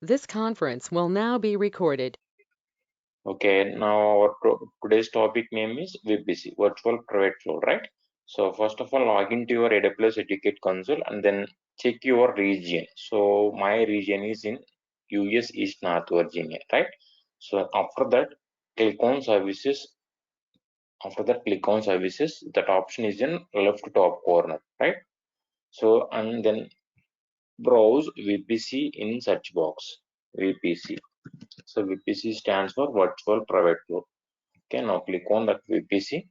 This conference will now be recorded. Okay, now our today's topic name is VPC, Virtual Private Flow, right? So first of all, log into your AWS Educate console and then check your region. So my region is in US East North Virginia, right? So after that, click on services. After that, click on services. That option is in left top corner, right? So and then browse VPC in search box. VPC. So VPC stands for Virtual Private Flow. Okay, now click on that VPC.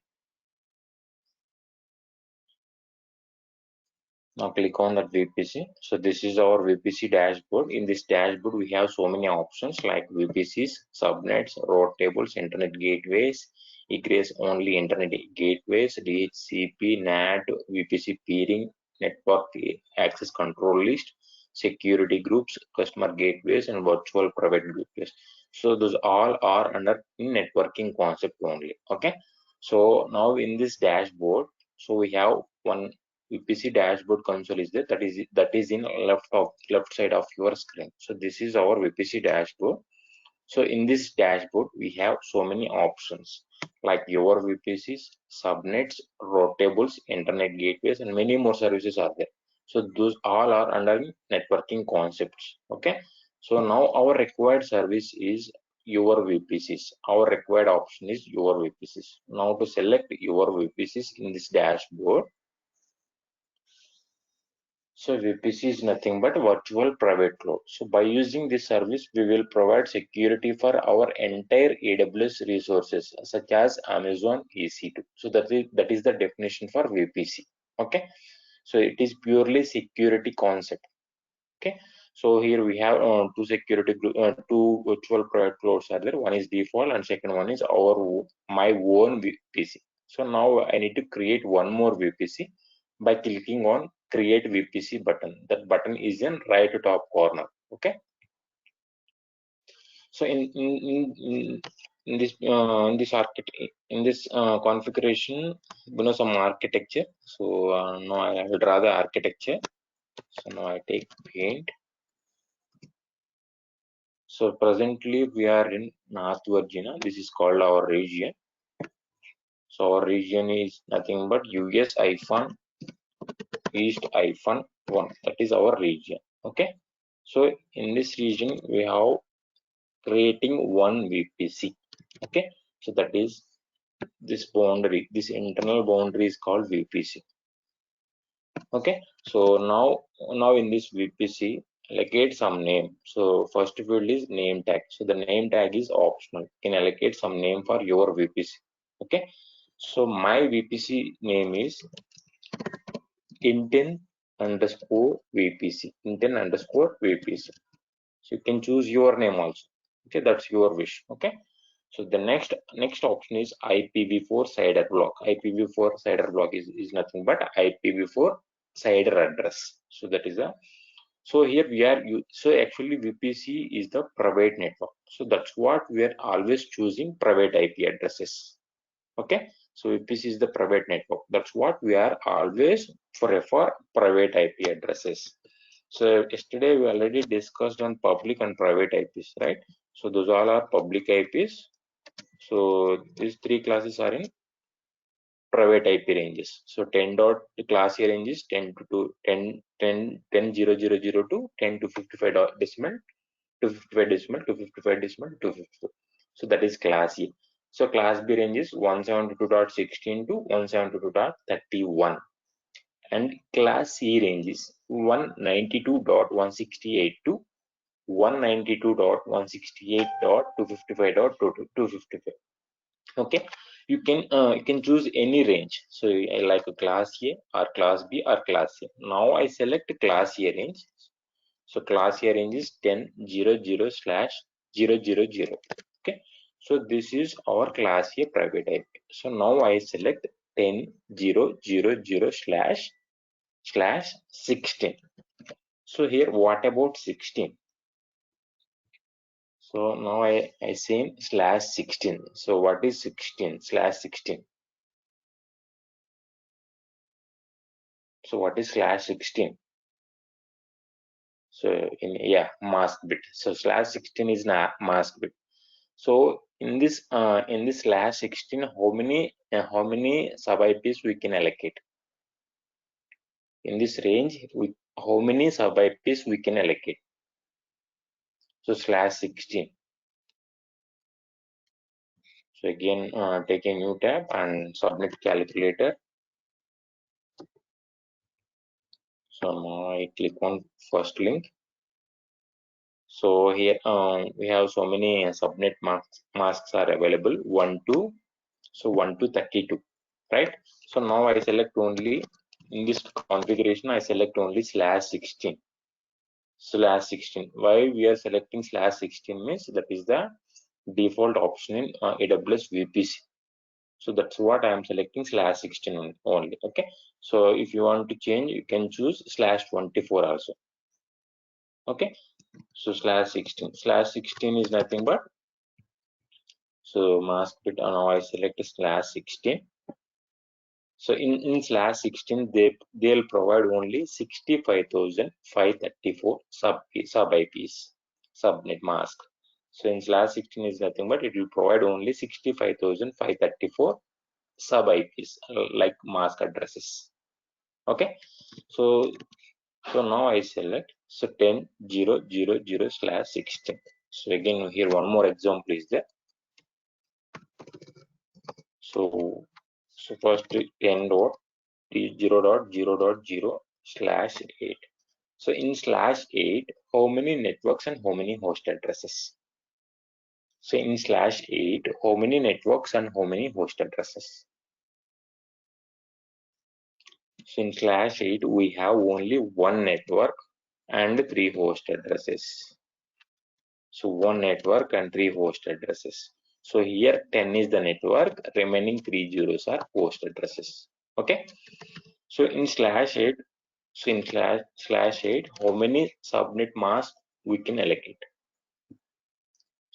Now click on that VPC. So this is our VPC dashboard. In this dashboard, we have so many options like VPCs, subnets, route tables, internet gateways, egress only internet gateways, DHCP, NAT, VPC peering, network access control list, security groups, customer gateways, and virtual private gateways. So those all are under networking concept only. Okay. So now in this dashboard, so we have one VPC dashboard console is there, that is in left side of your screen. So this is our VPC dashboard. So in this dashboard we have so many options like your VPCs, subnets, route tables, internet gateways, and many more services are there. So those all are under networking concepts. Okay. So now our required service is your VPCs. Our required option is your VPCs. Now to select your VPCs in this dashboard, so VPC is nothing but virtual private cloud. So by using this service, we will provide security for our entire AWS resources, such as Amazon EC2. So that is the definition for VPC. Okay. So it is purely security concept. Okay. So here we have two virtual private clouds are there. One is default and second one is my own VPC. So now I need to create one more VPC by clicking on create VPC button. That button is in right top corner. Okay. So in this configuration, some architecture. So now I will draw the architecture. So now I take paint. So presently we are in North Virginia. This is called our region. So our region is nothing but US East 1. That is our region. Okay. So in this region we have creating one VPC. Okay. So that is this boundary. This internal boundary is called VPC. Okay. So now in this VPC, allocate some name. So first field is name tag. So the name tag is optional. You can allocate some name for your VPC. Okay. So my VPC name is intent underscore VPC. Intent underscore VPC. So you can choose your name also. Okay, that's your wish. Okay. So the next option is IPv4 CIDR block. IPv4 CIDR block is nothing but IPv4 CIDR address. So that is a so here we are. So actually VPC is the private network. So that's what we are always choosing private IP addresses. Okay. So VPC is the private network. That's what we are always for private IP addresses. So yesterday we already discussed on public and private IPs, right? So those all are public IPs. So these three classes are in private IP ranges. So 10 dot the class A range is 10 to 10.0.0.0 to 10 to 55 decimal to 55 decimal to 55 decimal to 54. So that is class A. So class B range is 172.16 to 172.31 and class C range is 192.168 to 192.168.255.255. Okay, you can choose any range. So I like a class A or class B or class C. Now I select class A range. So class A range is 10.0.0/0.0.0. Okay, so this is our class A private IP. So now I select 10.0.0.0/16. So here what about 16? So now I say /16. So what is 16/16? So what is /16? So mask bit. So /16 is mask bit. So in this /16, how many sub IPs we can allocate? In this range, how many sub IPs we can allocate? So /16. So again, take a new tab and subnet calculator. So now I click on first link. So here we have so many subnet masks are available, 1 to 1 to 32, right? So now I select only in this configuration. I select only /16. /16. Why we are selecting /16 means that is the default option in AWS VPC. So that's what I am selecting /16 only. Okay. So if you want to change, you can choose /24 also. Okay. So /16 is nothing but, so mask bit, and now I select /16. So in /16 they'll provide only 65,534 sub IPs, subnet mask. So in /16 is nothing but it will provide only 65,534 sub IPs, like mask addresses. Okay. So now I select 10.0.0.0/16. So again here one more example is there. So first 10.0.0.0/8. So in /8, how many networks and how many host addresses? So in /8, how many networks and how many host addresses? So in /8, we have only one network and 3 host addresses. So one network and 3 host addresses. So here 10 is the network, remaining 3 zeros are host addresses. Okay. So in /8, how many subnet masks we can allocate?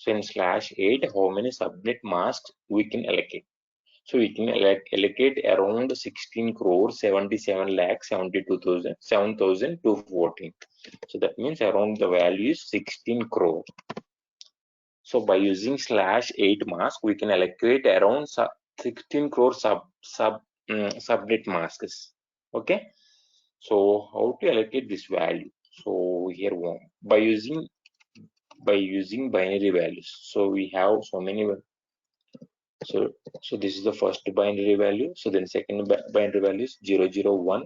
So in /8, how many subnet masks we can allocate? So we can allocate around 16 crore 77 lakh 7,214. So that means around the value is 16 crore. So by using /8 mask, we can allocate around 16 crore subnet masks. Okay. So how to allocate this value? So here by using binary values. So we have so many. So this is the first binary value. So then second binary value is 001,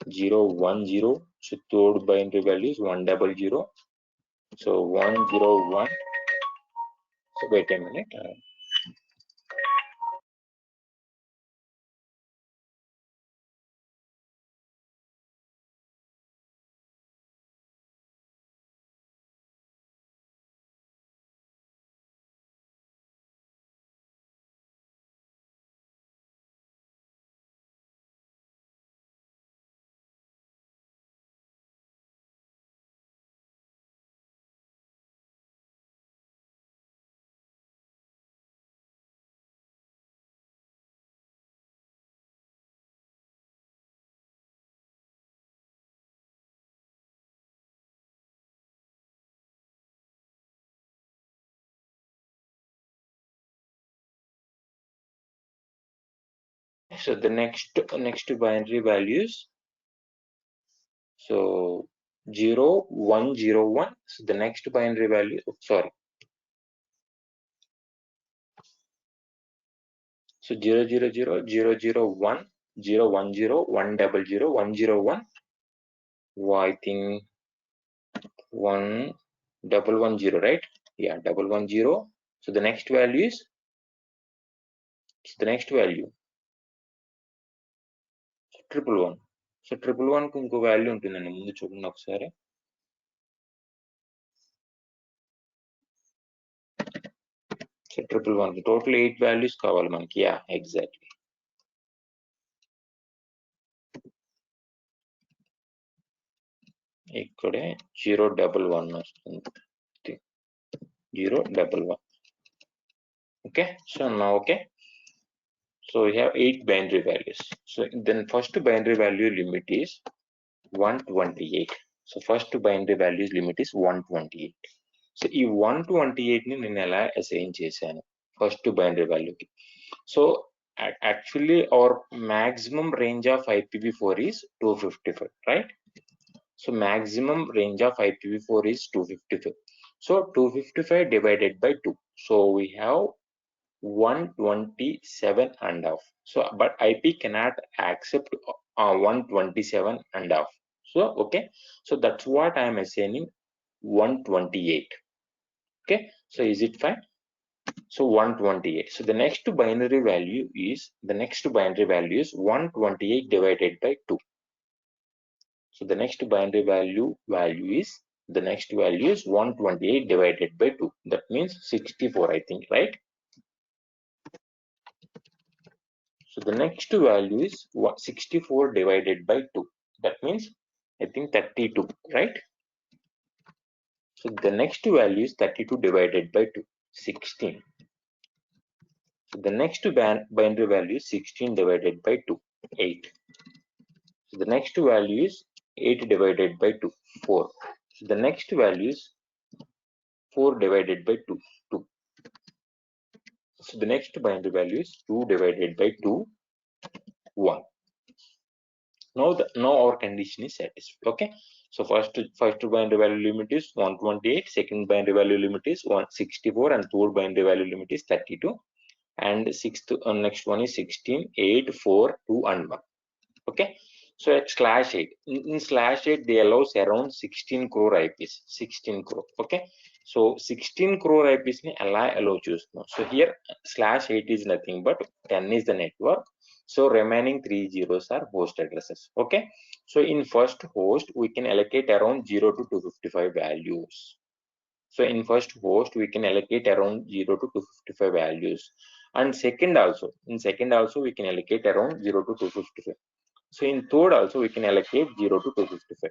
010. So third binary value is 100. So 101. So wait a minute. So the next binary values. So 0101. So the next binary value. Sorry. So 0000001 010 100 101. I think 1110, right? Yeah, 110. So the next value is triple one. So 111 కు ఇంకో value ఉంటుందండి, ముందు చూడండి ఒకసారి. So 111 total 8 values కావాలి మనకి. Yeah exactly. ఇక్కడే 011 వస్తుంది. 011. Okay. So now okay. So we have 8 binary values. So then first binary value limit is 128. So first binary values limit is 128. So ఈ 128 ని నేను ఎలా అసైన్ చేశాను ఫస్ట్ బైనరీ వాల్యూకి. So actually our maximum range of IPv4 is 255, right? So maximum range of IPv4 is 255. So 255 divided by 2. So we have 127 and half. So but IP cannot accept 127 and half. So okay, so that's what I am assigning 128. Okay, so is it fine? So 128. So the next binary value is 128 divided by 2. So the next binary value is 128 divided by 2. That means 64, I think, right? So the next value is 64 divided by 2. That means I think 32, right? So the next value is 32 divided by 2, 16. So the next binary value is 16 divided by 2, 8. So the next value is 8 divided by 2, 4. So the next value is 4 divided by 2, 2. So the next binary value is 2 divided by 2, 1. Now our condition is satisfied. Okay, so first binary value limit is 128, second binary value limit is 164, and third binary value limit is 32, and sixth next one is 16, 8, 4, 2, and 1. Okay, so at /8 in /8 they allows around 16 crore IPs. 16 crore. Okay, so 16 crore IPs ni allow chustunam. So here /8 is nothing but 10 is the network. So remaining 3 zeros are host addresses. Okay, so in first host we can allocate around 0 to 255 values. So in first host we can allocate around 0 to 255 values, and second also we can allocate around 0 to 255. So in third also we can allocate 0 to 255.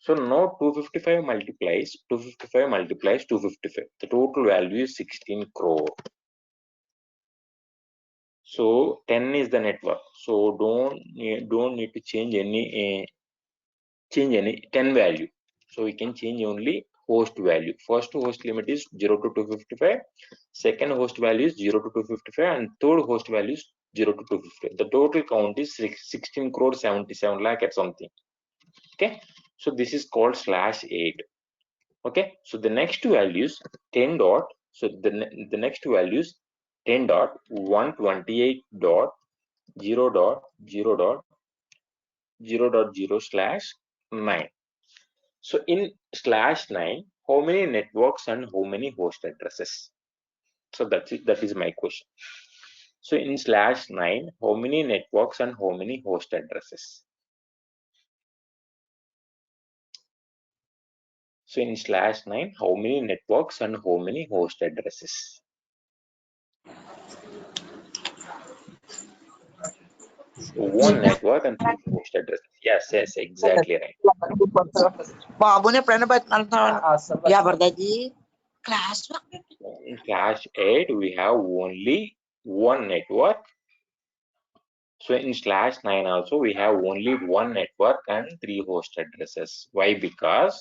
So now 255 multiplies 255. The total value is 16 crore. So 10 is the network. So don't need to change any 10 value. So we can change only host value. First host limit is 0 to 255. Second host value is 0 to 255, and third host value is 0 to 255. The total count is 16 crore 77 lakh at something. Okay, so this is called /8. Okay, so the next values 10 dot. So the next values 10 dot 128 dot 0 dot 0 dot 0 dot 0/9. So in /9, how many networks and how many host addresses? So that is my question. So in /9, how many networks and how many host addresses? So in /9, how many networks and how many host addresses? One network and 3 host addresses. Yes, exactly right. బాబుని ఎప్పుడైనా బతికి class In /8, we have only one network. So in /9 also we have only one network and 3 host addresses. Why? Because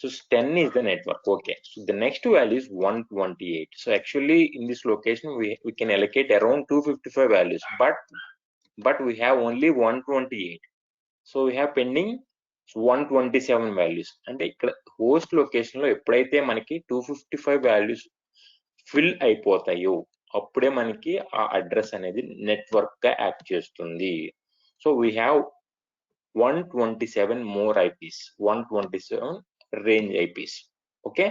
so 10 is the network. Okay, so the next value is 128. So actually in this location we can allocate around 255 values, but we have only 128. So we have pending 127 values. And ఇక్కడ host location లో ఎప్పుడైతే మనకి 255 values fill అయిపోతాయో అప్పుడే మనకి ఆ address అనేది network గా act చేస్తుంది. So we have 127 more IPs, 127 range IPs. Okay,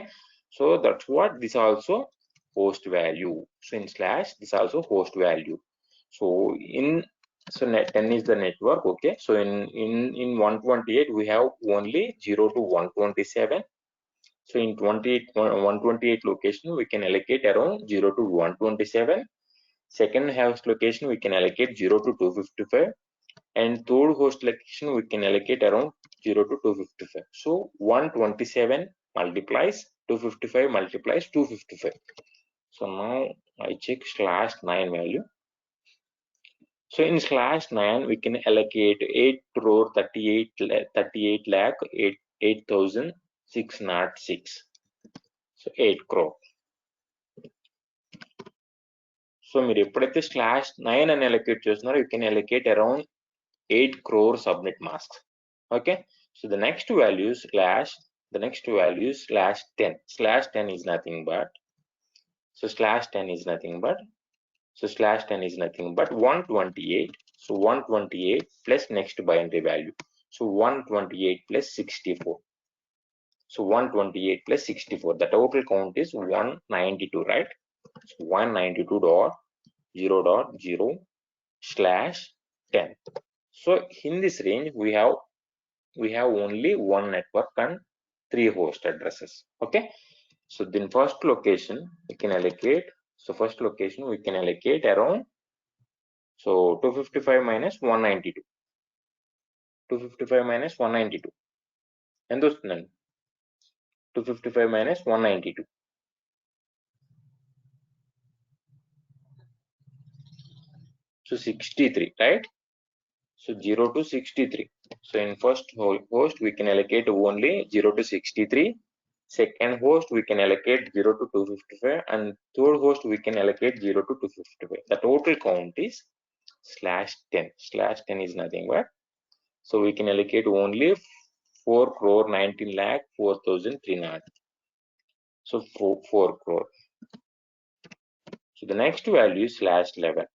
so that's what this also host value. So in / this also host value. So 10 is the network. Okay, so in 128 we have only 0 to 127. So in 128 location we can allocate around 0 to 127. Second host location we can allocate 0 to 255, and third host location we can allocate around 0 to 255. So 127 multiplies 255 multiplies 255. So now I check /9 value. So in /9 we can allocate 8 crore 38 lakh 8,606. So 8 crore. So మీరు ఎప్పుడైతే /9 అని allocate చేస్తున్నారో you can allocate around 8 crore subnet masks. Okay, so the next value is /10. /10 is nothing but, so /10 is nothing but, so /10 is nothing but 128. So 128 plus next binary value, so 128 plus 64. So 128 plus 64, the total count is 192, right? So 192.0.0/10. So in this range we have only one network and 3 host addresses. Okay, so then first location we can allocate, so first location we can allocate around, so 255 minus 192, 255 minus 192 ఎంత వస్తుందండి? 255 minus 192, so 63, right? So 0 to 63. So in first host we can allocate only 0 to 63. Second host we can allocate 0 to 255, and third host we can allocate 0 to 255. The total count is /10. /10 is nothing but, so we can allocate only 4,19,04,300. So 4 crore. So the next value is /11.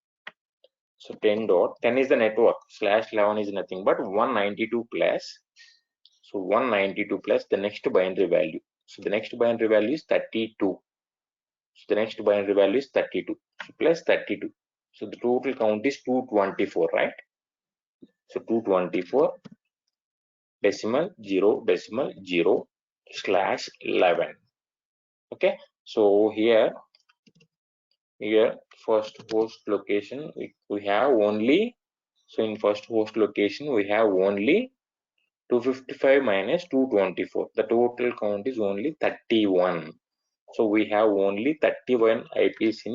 So 10 is the network. /11 is nothing but 192 plus, so 192 plus the next binary value. So the next binary value is 32. So the next binary value is 32. So plus 32. So the total count is 224, right? So 224 decimal 0.0/11. Okay. So here first host location we have only, so in first host location we have only 255 minus 224. The total count is only 31. So we have only 31 IPs in,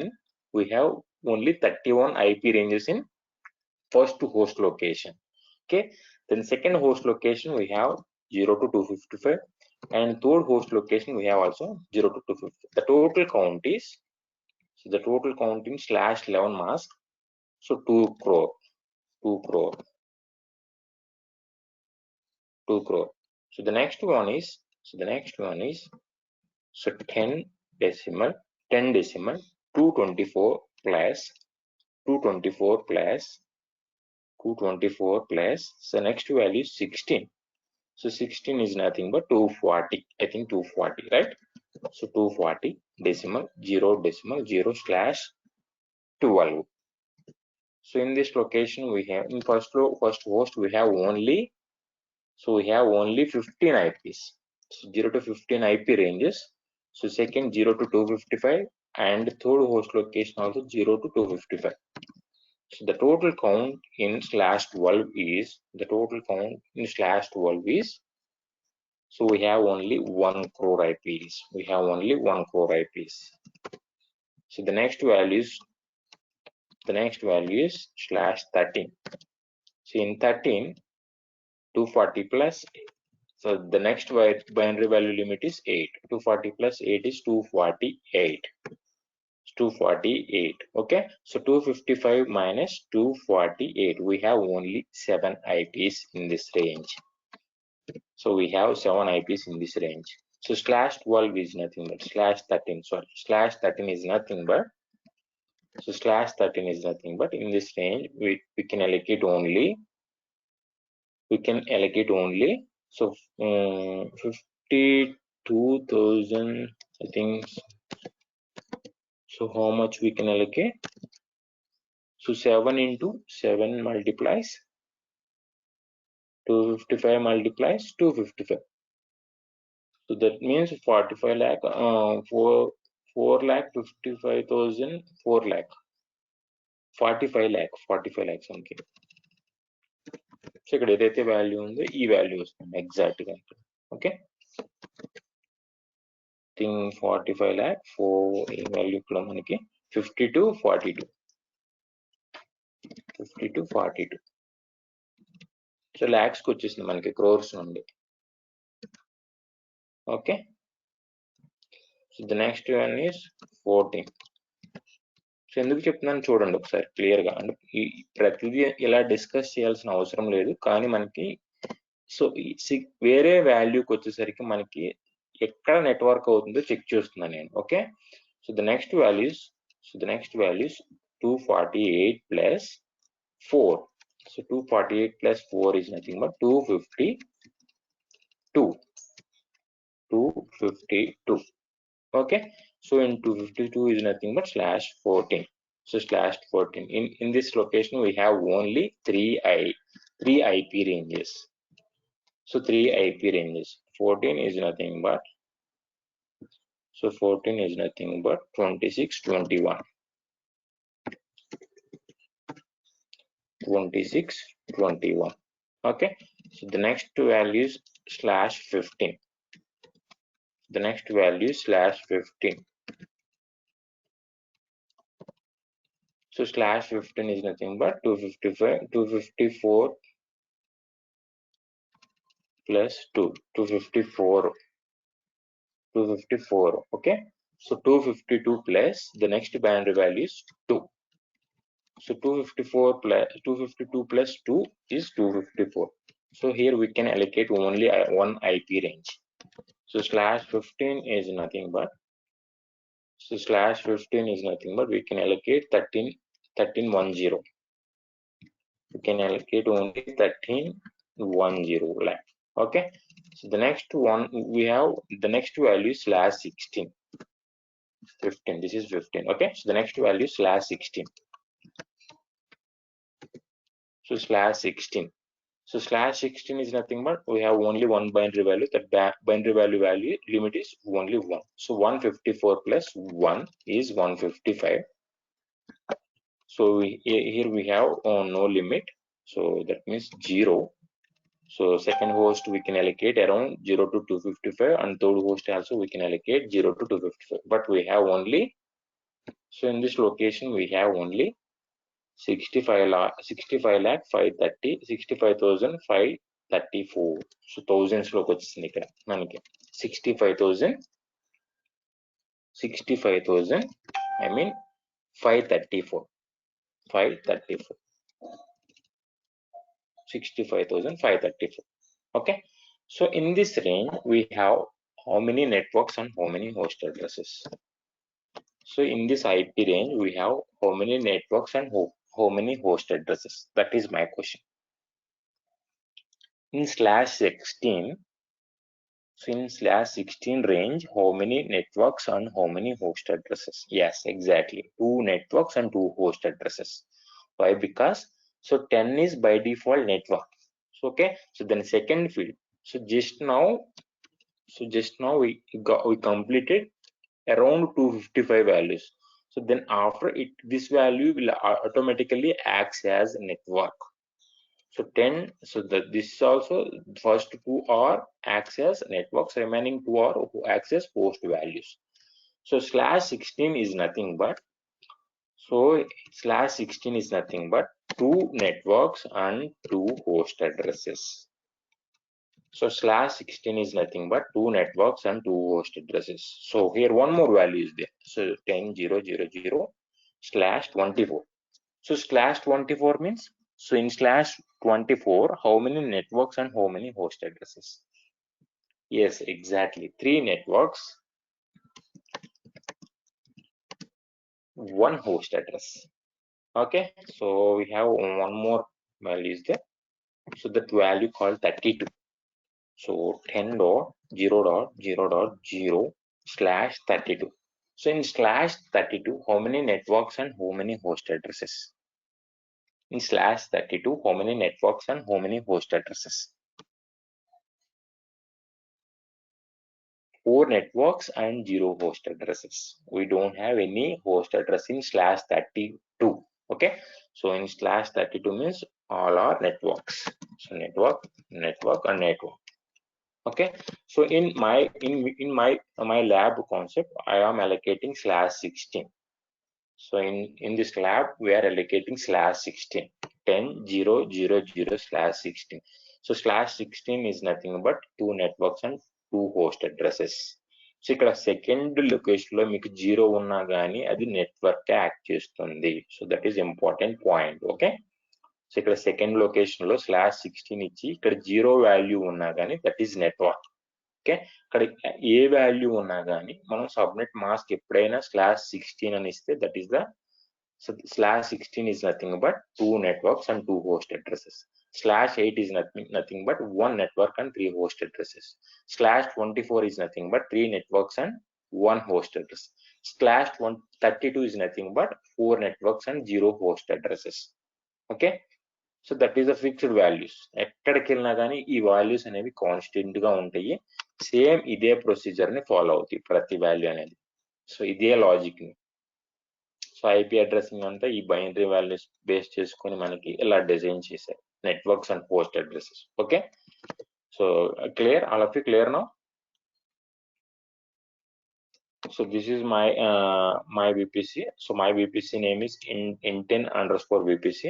we have only 31 IP ranges in first host location. Okay, then second host location we have 0 to 255, and third host location we have also 0 to 250. The total count is, so the total count in /11 mask, so 2 crore. 2 crore. 2 crore. So the next one is, so 10 decimal 224 plus 224 plus, so next value is 16. So 16 is nothing but 240. I think 240, right? So 240 decimal 0.0/12. So in this location we have, in first host we have only, so we have only 15 IPs. So 0 to 15 IP ranges. So second 0 to 255, and third host location also 0 to 255. So the total count in /12 is, so we have only 1 crore IPs. We have only 1 crore IPs. So the next value is /13. So in 13, 240 plus, so the next binary value limit is 8. 240 plus 8 is 248. 248. Okay, so 255 minus 248, we have only 7 IPs in this range. So we have 7 IPs in this range. So /12 is nothing but /13. Sorry, /13 is nothing but, so /13 is nothing but in this range we can allocate only, so 52,000, I think. So how much we can allocate? So 7 into 7 multiplies 255 multiplies 255. So that means 45 lakh, 4,55,000, 4 lakh, 45 lakh something. So ఇక్కడ ఏదైతే value ఉందో ఈ value వస్తుంది exact గా. Okay, thing 45 lakh, ఈ value ఇక్కడ మనకి 5242. So lakhs కి వచ్చేసింది మనకి క్రోర్స్ నుండి. Okay, so the next one is 14. So ఎందుకు చెప్తున్నాను చూడండి ఒకసారి క్లియర్గా. అంటే ప్రతిదీ ఇలా డిస్కస్ చేయాల్సిన అవసరం లేదు, కానీ మనకి సో వేరే వాల్యూకి వచ్చేసరికి మనకి ఎక్కడ నెట్వర్క్ అవుతుందో చెక్ చేస్తున్నాను నేను. Okay, so the next values 248 plus 4. So 248 plus 4 is nothing but 252. Okay, so in 252 is nothing but /14. So /14. In this location we have only three IP ranges. So 3 IP ranges. 14 is nothing but 26, 21. 26, 21. Okay, so the next value is /15. The next value is /15. So /15 is nothing but 254 plus 2, 254. Okay, so 252 plus the next binary value is 2. So 252 plus 2 is 254. So here we can allocate only one IP range. So /15 is nothing but we can allocate 1310. We can allocate only 1310 left. Okay, so the next one we have the next value is /16. 15. This is 15. Okay, so the next value is /16. So /16. So /16 is nothing but we have only one binary value. That binary value limit is only 1. So 154 plus 1 is 155. So here we have no limit. So that means 0. So second host we can allocate around 0 to 255, and third host also we can allocate 0 to 255. But we have only, so in this location we have only 65,534. So thousands లోకి వచ్చింది ఇక్కడ మనకి 65,000 I mean 534. 65,534. Okay, so in this range we have how many networks and how many host addresses. So in this IP range we have how many networks and how many host addresses. That is my question. In /16, so in /16 range, how many networks and how many host addresses? Yes, exactly, 2 networks and 2 host addresses. Why? Because so 10 is by default network. So okay, so then second field, so just now we completed around 255 values. So then after it, this value will automatically acts as a network. So 10, so this is also first 2 are acts as networks, remaining 2 are acts as host values. So /16 is nothing but, so /16 is nothing but 2 networks and 2 host addresses. So /16 is nothing but 2 networks and 2 host addresses. So here one more value is there. So 10.0.0.0/24. So /24 means, so in /24 how many networks and how many host addresses? Yes, exactly, 3 networks, 1 host address. Okay, so we have one more value is there. So that value called 32. So 10.0.0.0/32. So in /32 how many networks and how many host addresses? In /32 how many networks and how many host addresses? 4 networks and 0 host addresses. We don't have any host address in /32. Okay, so in /32 means all are networks. So network and network. Okay, so in my lab concept I am allocating /16. So in this lab we are allocating /16, 10.0.0.0/16. So /16 is nothing but 2 networks and 2 host addresses. So ఇక్కడ second location లో మీకు 0 ఉన్నా కానీ అది network act చేస్తుంది. So that is important point. Okay, so ఇక్కడ second location లో /16 ఇచ్చి ఇక్కడ 0 వాల్యూ ఉన్నా కానీ దట్ ఈస్ నెట్వర్క్. ఓకే, ఇక్కడ ఏ వాల్యూ ఉన్నా కానీ మనం సబ్నెట్ మాస్క్ ఎప్పుడైనా /16 అని ఇస్తే that is the /16 is nothing but 2 networks and 2 host addresses. /8 is nothing but 1 network and 3 host addresses. /24 is nothing but 3 networks and 1 host address. /32 is nothing but 4 networks and 0 host addresses. Okay, so that is the fixed values. ఎక్కడికి వెళ్ళినా కానీ ఈ values అనేవి constant గా ఉంటాయి. Same ఇదే procedure ని follow అవుతాయి ప్రతి వాల్యూ అనేది. సో ఇదే లాజిక్ ని. సో ఐపీ అడ్రసింగ్ అంతా ఈ బైనరీ వాల్యూస్ బేస్ చేసుకొని మనకి ఇలా డిజైన్ చేశారు networks and post addresses. Okay, so clear, all of you clear now? So this is my VPC. So my VPC name is inten_VPC.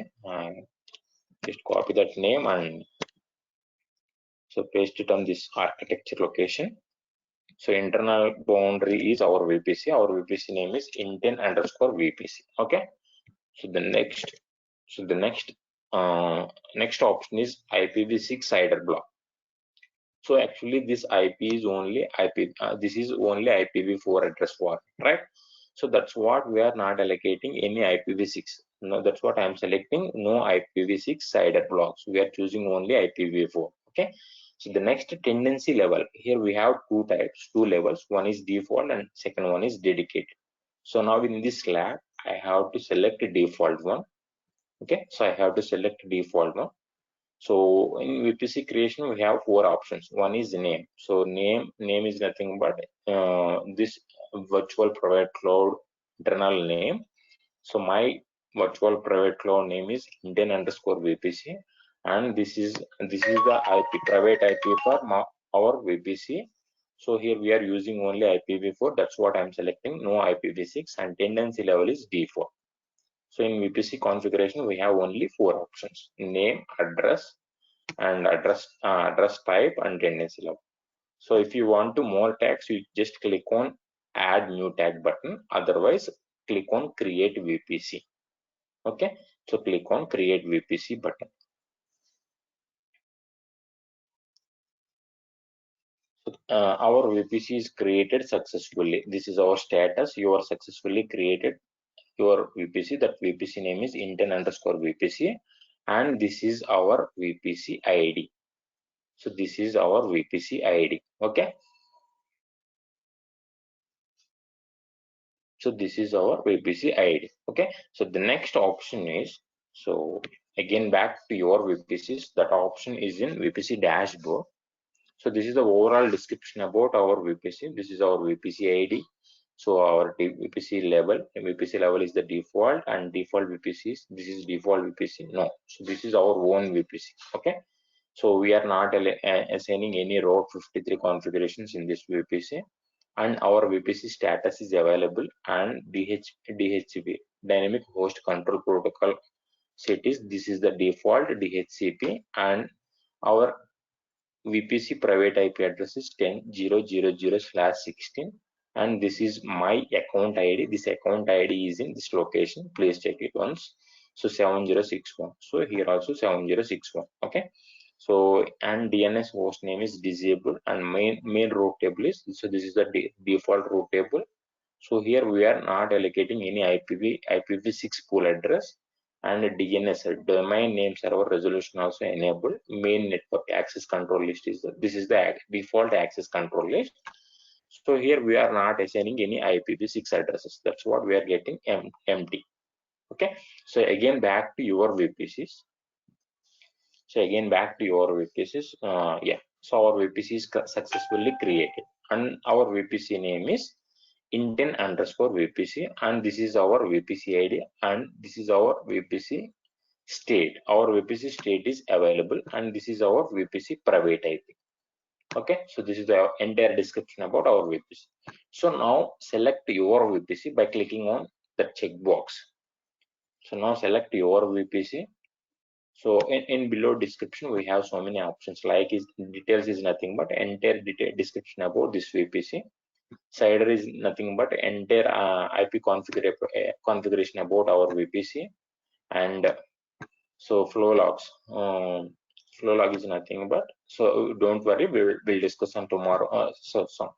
Just copy that name and so paste it on this architecture location. So internal boundary is our VPC. Our VPC name is inten_VPC. Okay. So the next option is IPv6 CIDR block. So actually this IP is only this is only IPv4 address format, right? So that's what we are not allocating any IPv6. No, that's what I am selecting. No IPv6 CIDR blocks. We are choosing only IPv4. Okay. So the next tendency level, here we have two levels. One is default and second one is dedicated. So now in this lab, I have to select a default one. Okay, so I have to select default one. So in VPC creation, we have 4 options. One is name. So name is nothing but this virtual private cloud internal name. So my virtual private cloud name is inten_VPC, and this is the IP private IP for our VPC. So here we are using only IPv4. That's what I'm selecting. No IPv6, and tendency level is default. So in VPC configuration, we have only 4 options: name, address, and address type, and tendency level. So if you want to more tags, you just click on add new tag button. Otherwise, click on create VPC. Okay, so click on create VPC button. So, our VPC is created successfully. This is our status. You are successfully created your VPC. That VPC name is inten_VPC, and this is our VPC ID. So this is our VPC ID. Okay, so this is our VPC ID. Okay, so the next option is, so again back to your VPCs. That option is in VPC dashboard. So this is the overall description about our VPC. This is our VPC ID. So our VPC level is the default, and default VPCs, this is default VPC. No, so this is our own VPC. Okay, so we are not assigning any route 53 configurations in this VPC, and our VPC status is available, and DHCP, dynamic host control protocol cities, this is the default DHCP, and our VPC private IP address is 10.0.0.0/16, and this is my account ID. This account ID is in this location. Please check it once. So 7061. So here also 7061. Okay. So and DNS host name is disabled, and main route table is, so this is the default route table. So here we are not allocating any IPv6 pool address, and DNS domain name server resolution also enabled. Main network access control list is this is the default access control list. So here we are not assigning any IPv6 addresses. That's what we are getting empty. Okay, so again back to your VPCs. Yeah, so our VPC is successfully created, and our VPC name is inten_VPC, and this is our VPC ID, and this is our VPC state. Our VPC state is available, and this is our VPC private IP. Okay, so this is the entire description about our VPC. So now select your VPC by clicking on the checkbox. So now select your VPC. So in below description, we have so many options, like is details is nothing but entire detail description about this VPC. Cider is nothing but entire IP configuration about our VPC. And so flow logs. Flow log is nothing but, so don't worry, we'll discuss on tomorrow. So some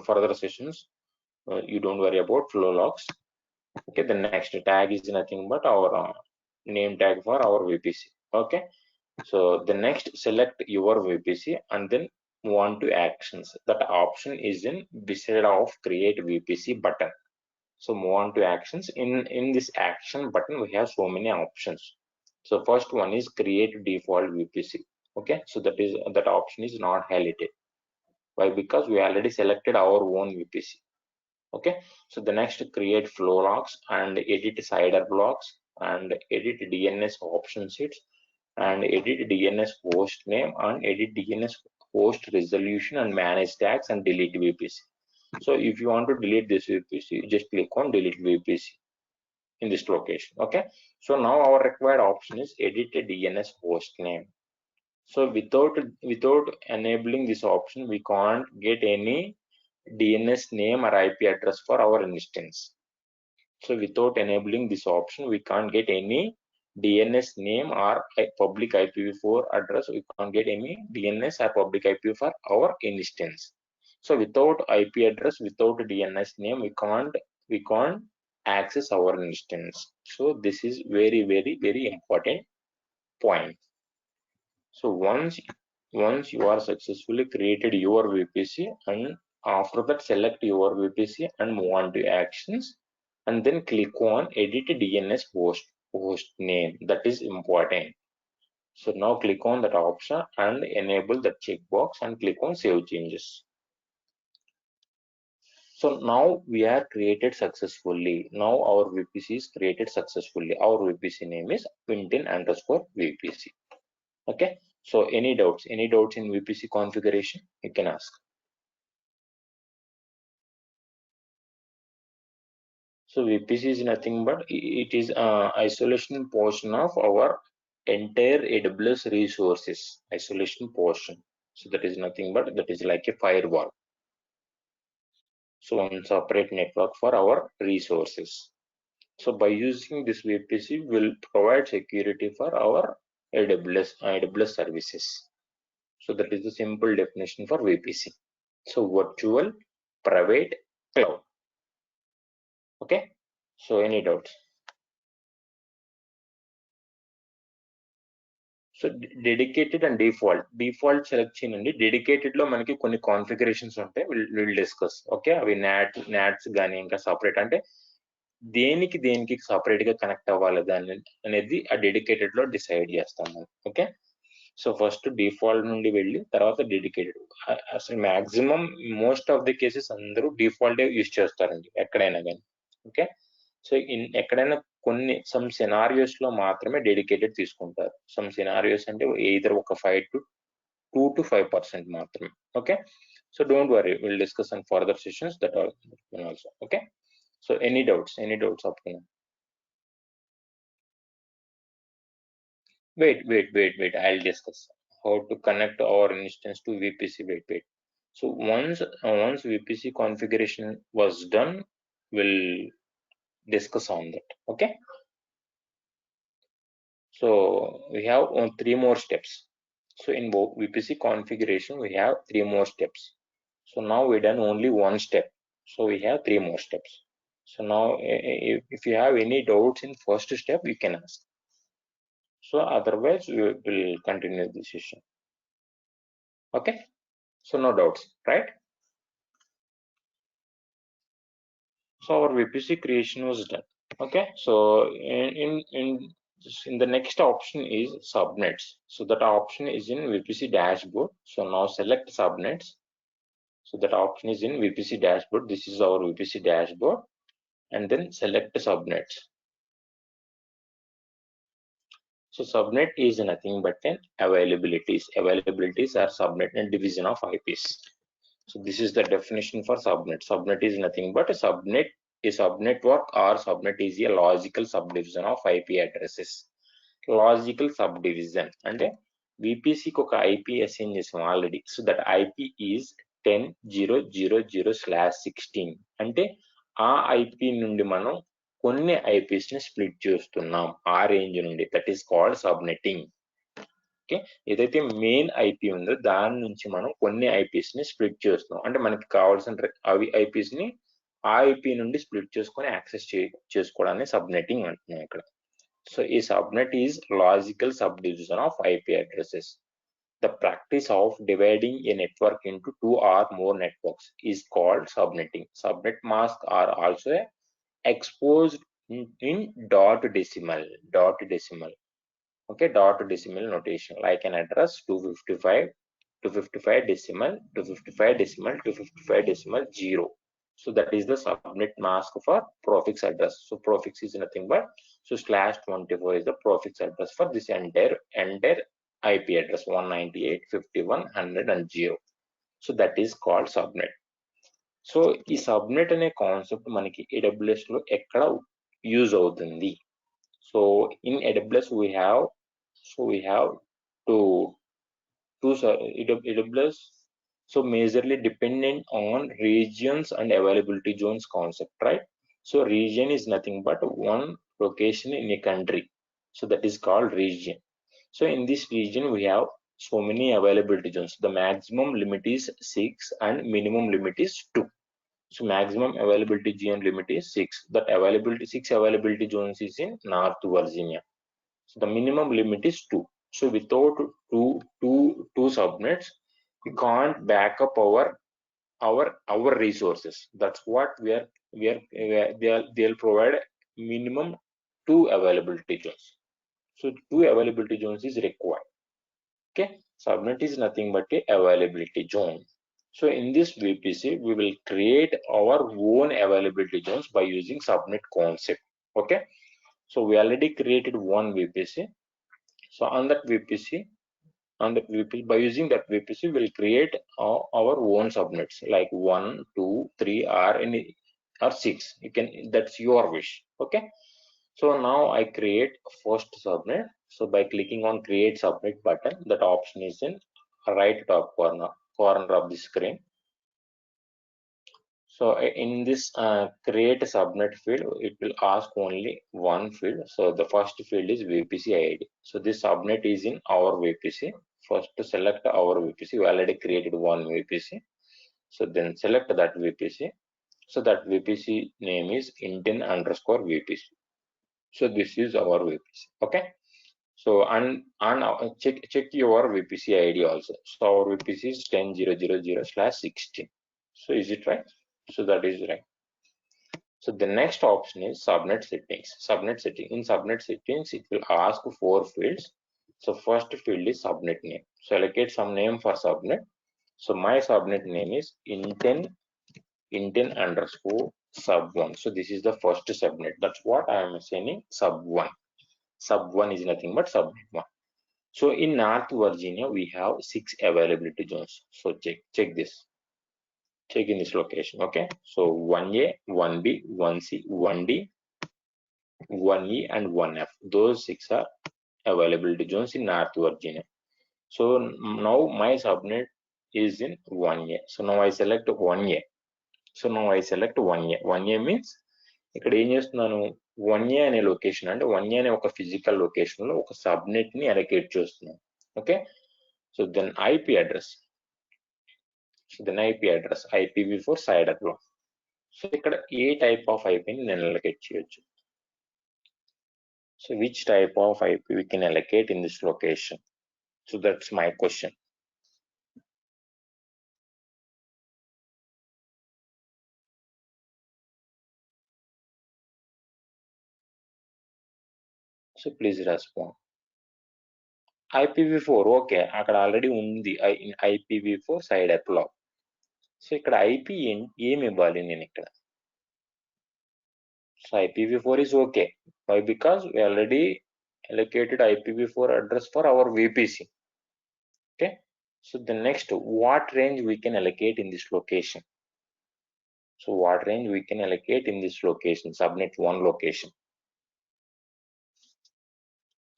further sessions. You don't worry about flow logs. Okay, the next tag is nothing but our name tag for our VPC. Okay, so the next select your VPC and then move on to actions. That option is in beside of create VPC button. So move on to actions. In this action button, we have so many options. So first one is create default VPC. Okay, so that option is not highlighted. Why? Because we already selected our own VPC. Okay, so the next create flow logs and edit cider blocks and edit DNS option sheets and edit DNS host name and edit DNS host resolution and manage tags and delete VPC. So if you want to delete this VPC, just click on delete VPC in this location. Okay, so now our required option is edit a DNS host name. So without enabling this option, we can't get any DNS name or IP address for our instance. So without enabling this option, we can't get any DNS name or public IPv4 address. We can't get any DNS or public IP for our instance. So without IP address, without DNS name, we can't access our instance. So this is very, very, very important point. So once you are successfully created your VPC, and after that select your VPC and move on to actions, and then click on edit DNS host name. That is important. So now click on that option and enable the checkbox and click on save changes. So now we are created successfully. Now our VPC is created successfully. Our VPC name is Quintin_VPC. Okay. So any doubts in VPC configuration, you can ask. So VPC is nothing but it is isolation portion of our entire AWS resources. Isolation portion. So that is nothing but that is like a firewall. So one separate network for our resources. So by using this VPC, will provide security for our AWS services. So that is the simple definition for VPC. So virtual private cloud. Okay. So any doubts? So dedicated and default select చేయండి. Dedicated లో మనకి కొన్ని configurations ఉంటాయి, will discuss. Okay, అవి NATS కానీ ఇంకా separate అంటే దేనికి సపరేట్ గా కనెక్ట్ అవ్వాలి దాన్ని అనేది ఆ డెడికేటెడ్ లో డిసైడ్ చేస్తాము. ఓకే, సో ఫస్ట్ డిఫాల్ట్ నుండి వెళ్ళి తర్వాత డెడికేటెడ్. అసలు maximum most of the cases అందరూ డిఫాల్ట్ యూజ్ చేస్తారండి ఎక్కడైనా కానీ. ఓకే, సో ఎక్కడైనా కొన్ని సమ్ సినారియోస్ లో మాత్రమే డెడికేటెడ్ తీసుకుంటారు. సమ్ సినారియోస్ అంటే either ఒక 2 to 5% మాత్రమే. Okay, so don't worry, will discuss on further sessions that also. Okay, so any doubts up to now? Wait, I'll discuss how to connect our instance to VPC. Wait. So once VPC configuration was done, we'll discuss on that. Okay, so we have 3 more steps. So in VPC configuration, we have 3 more steps. So now we done only 1 step. So we have 3 more steps. So now if you have any doubts in first step, you can ask. So otherwise, we will continue the session. Okay, so no doubts, right? So our VPC creation was done. Okay, so in the next option is subnets. So that option is in VPC dashboard. So now select subnets. So that option is in VPC dashboard. This is our VPC dashboard, and then select subnets. So subnet is nothing but an availabilities. Availabilities are subnet and division of IPs. So this is the definition for subnet. Subnet is nothing but a subnetwork or subnet is a logical subdivision of IP addresses. Logical sub division అంటే VPCకి ఒక IP assign చేసాం already. So that IP is 10.0.0.0/16 అంటే ఆ IP నుండి మనం కొన్ని IPs ని split చేస్తున్నాం ఆ రేంజ్ నుండి. That is called సబ్నెటింగ్. ఓకే, ఏదైతే మెయిన్ IP ఉందో దాని నుంచి మనం కొన్ని IPs ని స్ప్లిట్ చేస్తున్నాం అంటే మనకి కావాల్సిన అవి IPs ని ఆ IP నుండి స్ప్లిట్ చేసుకొని యాక్సెస్ చేసుకోవడాన్ని సబ్నెటింగ్ అంటున్నాం ఇక్కడ. So a subnet is logical subdivision of IP addresses. The practice of dividing a network into two or more networks is called subnetting. Subnet masks are also exposed in dot decimal. Okay, dot decimal notation like an address 255, 255 decimal, 255 decimal, 255 decimal 0. So that is the subnet mask for prefix address. So prefix is nothing but /24 is the prefix address for this entire IP address 198.51.100 and 0. So that is called subnet. So ఈ subnet అనే concept మనకి AWS లో ఎక్కడ use అవుతుంది? So in AWS we have two AWS. So majorly dependent on regions and availability zones concept, right? So region is nothing but one location in a country. So that is called region. So in this region we have so many availability zones. The maximum limit is 6 and minimum limit is 2. So maximum availability zone limit is 6. That 6 availability zones is in North Virginia. So the minimum limit is 2. So without two subnets, we can't back up our resources. That's what they'll provide minimum 2 availability zones. So 2 availability zones is required. Okay, subnet is nothing but a availability zone. So in this VPC, we will create our own availability zones by using subnet concept. Okay, so we already created one VPC. So on that VPC, by using that VPC, we'll create our own subnets like 1, 2, 3 or 6. You can, that's your wish. Okay, so now I create first subnet. So by clicking on create subnet button, that option is in right top corner of the screen. So in this create subnet field, it will ask only one field. So the first field is VPC ID. So this subnet is in our VPC. First to select our VPC, we already created one VPC. So then select that VPC. So that VPC name is intent_VPC. So this is our VPC. Okay. So and check your VPC ID also. So our VPC is 10.0.0.0/16. So is it right? So that is right. So the next option is subnet settings. In subnet settings, it will ask 4 fields. So first field is subnet name. So allocate some name for subnet. So my subnet name is intent_sub1. So this is the first subnet. That's what I am assigning sub1. Sub1 is nothing but subnet 1. So in North Virginia, we have 6 availability zones. So check this. Check in this location. Okay. So 1A, 1B, 1C, 1D, 1E, and 1F. Those 6 are availability zones in North Virginia. So now my subnet is in 1A. So now I select 1A. So now I select 1A. 1A means ఇక్కడ ఏం చేస్తున్నాను 1A అనే location అంటే 1A అనే ఒక physical location లో ఒక subnet ని అలొకేట్ చేస్తున్నాను. Okay, so then IP address. So then IP address IPv4 side అప్లో. సో ఇక్కడ ఏ టైప్ ఆఫ్ ఐపీని నేను అలొకేట్ చేయొచ్చు. So which type of IP we can allocate in this location? So that's my question. So please respond. IPv4 okay, అక్కడ already ఉంది IPv4 side అప్లో. So ఇక్కడ IP ఏమి ఇవ్వాలి నేను ఇక్కడ? So IPv4 is okay. Why? Because we already allocated IPv4 address for our VPC. Okay. So the next, what range we can allocate in this location? So what range we can allocate in this location? Subnet 1 location.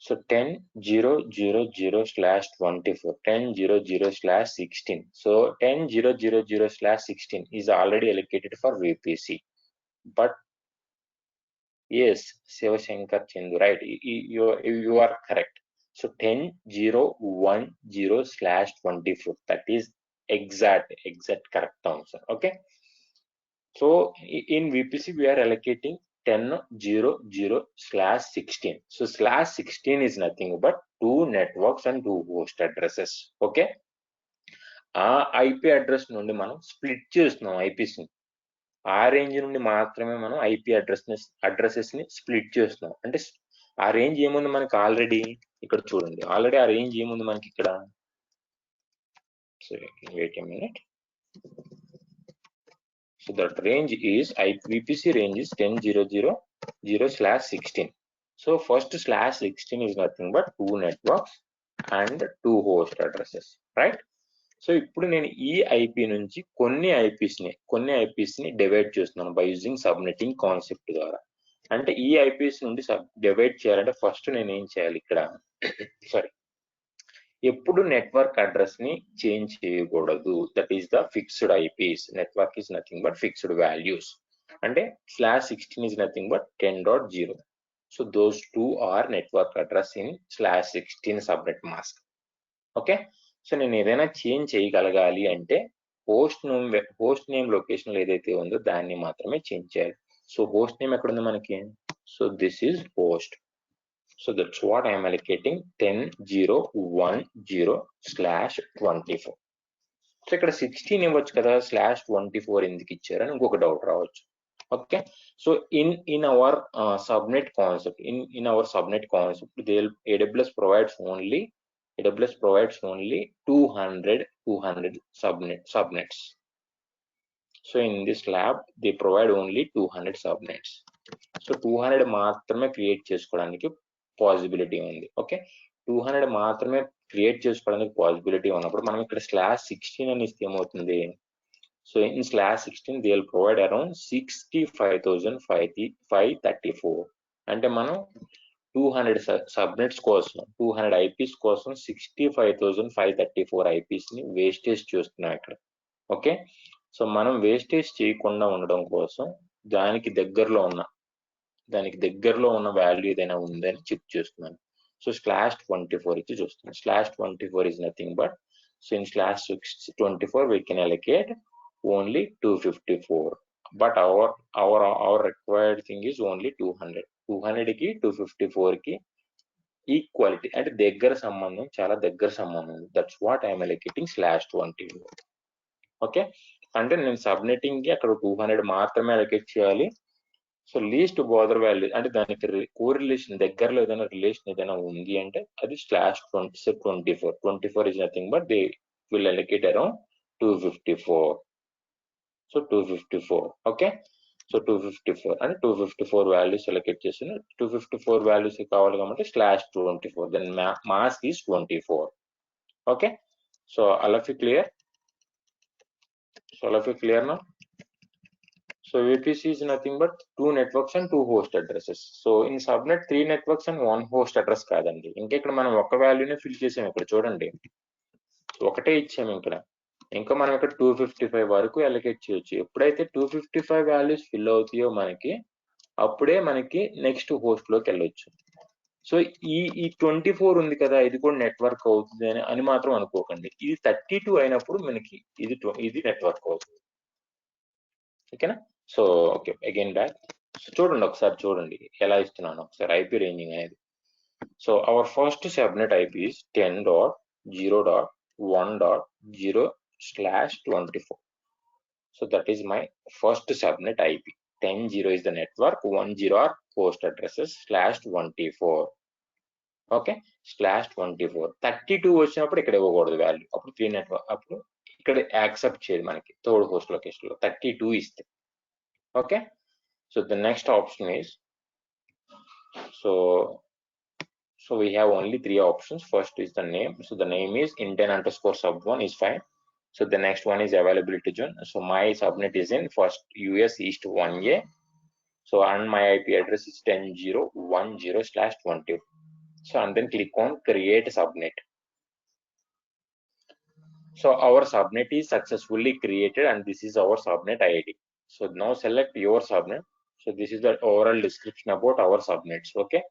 So 10.0.0.0/24, 10.0.0/16. So 10.0.0.0/16 is already allocated for VPC. But yes, Shiva-Shankar Chindu, right? You are correct. So 10.0.1.0/24. That is exact correct answer. Okay. So in VPC we are allocating 10.0.0/16. So /16 is nothing but 2 networks and 2 host addresses. Okay. IP address నుండి మనం split చేస్తున్నాం IPs ని. ఆ range నుండి మాత్రమే మనం IP addresses ని split చేస్తున్నాం. అంటే ఆ రేంజ్ ఏముంది మనకి ఆల్రెడీ ఇక్కడ చూడండి. ఆల్రెడీ ఆ రేంజ్ ఏముంది మనకి ఇక్కడ. So wait a minute. So that range is VPC range is 10.0.0.0/16. So first /16 is nothing but 2 networks and 2 host addresses, right? So ఇప్పుడు నేను ఈ IP నుంచి కొన్ని IPs ని డివైడ్ చేస్తున్నాను బై యూజింగ్ సబ్నెటింగ్ కాన్సెప్ట్ ద్వారా. అంటే ఈ IPs నుండి డివైడ్ చేయాలంటే ఫస్ట్ నేను ఏం చేయాలి ఇక్కడ సారీ ఎప్పుడు నెట్వర్క్ అడ్రస్ ని చేంజ్ చేయకూడదు. That is the fixed IPs. Network is nothing but fixed values. అంటే /16 is nothing but 10.0. So those two are network address in /16 subnet mask. Okay. So నేను ఏదైనా చేంజ్ చేయగలగాలి అంటే హోస్ట్ నేమ్ లొకేషన్ ఏదైతే ఉందో దాన్ని మాత్రమే చేంజ్ చేయాలి. సో హోస్ట్ నేమ్ ఎక్కడ ఉంది మనకి. So this is host. So that's what I am allocating 10.0.1.0/24. So ఇక్కడ 16 ఇవ్వచ్చు కదా, /24 ఎందుకు ఇచ్చారని ఇంకొక డౌట్ రావచ్చు. Okay. So in our subnet concept, in our subnet concept, AWS provides only 200 subnets. So in this lab they provide only 200 subnets. So 200 మాత్రమే create చేసుకోవడానికి possibility ఉంది. ఓకే. 200 మాత్రమే క్రియేట్ చేసుకోవడానికి పాసిబిలిటీ ఉన్నప్పుడు మనం ఇక్కడ /16 అని ఇస్తే ఏమవుతుంది. So in /16 they will provide around 65,534. అంటే మనం 200 సబ్నెట్స్ కోసం 200 IPs కోసం 65,534 IPs ని వేస్టేజ్ చేస్తున్నాం ఇక్కడ. ఓకే. సో మనం వేస్టేజ్ చేయకుండా ఉండడం కోసం దానికి దగ్గరలో ఉన్న వాల్యూ ఏదైనా ఉందని చెక్ చేస్తున్నాను. సో /24 ఇచ్చి చూస్తున్నాను. /24 is nothing but, so in /24 we can allocate only 254, but our required thing is only 200. 200 కి 254 కి ఈక్వాలిటీ అంటే చాలా దగ్గర సంబంధం. That's what I'm allocating /24. Okay. అంటే నేను సబ్నెటింగ్ కి అక్కడ 200 మాత్రమే అలొకేట్ చేయాలి. సో లీస్ట్ బోదర్ వాల్యూ అంటే దానికి కోరిలేషన్ దగ్గరలో ఏదైనా రిలేషన్ ఏదైనా ఉంది అంటే అది /24. 24 is nothing but they will allocate around 254. So 254. Okay. So 254 అంటే 254 వాల్యూస్ అలొకేట్ చేసిన 254 వాల్యూస్ కావాలి కాబట్టి /24. Then mask is 24. Okay. So all of you clear? Now? So VPC is nothing but 2 networks and 2 host addresses. So in subnet 3 networks and 1 host address కాదండి. ఇంకా ఇక్కడ మనం ఒక వాల్యూనే fill చేసాం. ఇక్కడ చూడండి ఒకటే ఇచ్చాము. ఇంకా మనం ఇక్కడ 255 వరకు అలొకేట్ చేయొచ్చు. ఎప్పుడైతే 255 వాల్యూస్ ఫిల్ అవుతాయో మనకి అప్పుడే మనకి నెక్స్ట్ హోస్ట్ లోకి వెళ్ళొచ్చు. సో ఈ 24 ఉంది కదా, ఇది కూడా నెట్వర్క్ అవుతుంది అని మాత్రం అనుకోకండి. ఇది 32 అయినప్పుడు మనకి ఇది నెట్వర్క్ అవుతుంది. ఓకేనా. So okay, again back. So ఒకసారి చూడండి ఎలా ఇస్తున్నాను ఒకసారి IP రేంజింగ్ అనేది. So our first subnet IP is 10.0.1.0/24. So that is my first subnet IP. 10.0 is the network, 10 are host addresses, /24. Okay. /24. 32 వచ్చినప్పుడు ఇక్కడ ఇవ్వకూడదు వాల్యూ. అప్పుడు 3 నెట్వర్క్ అప్పుడు ఇక్కడ యాక్సెప్ట్ చేయదు మనకి థర్డ్ హోస్ట్ లొకేషన్ లో 32 ఇస్తే. Okay. So the next option is, so we have only 3 options. First is the name. So the name is intent_sub1 is fine. So the next one is availability zone. So my subnet is in first US East 1A. So and my IP address is 10.0.1.0/24. So and then click on create subnet. So our subnet is successfully created and this is our subnet ID. So now select your subnet. So this is the overall description about our subnets. Okay.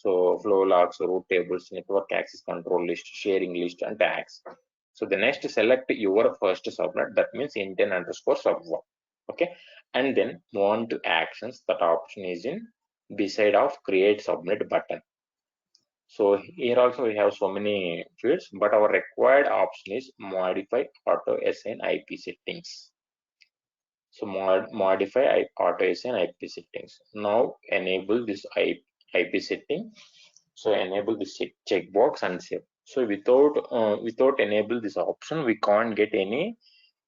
So flow logs, route tables, network access control list, sharing list, and tags. So the next select your first subnet, that means intent_sub1. Okay, and then move on to actions. That option is in beside of create subnet button. So here also we have so many fields, but our required option is modify auto assign IP settings. So modify auto assign IP settings. Now enable this IP setting. So enable this checkbox and save. So without enable this option, we can't get any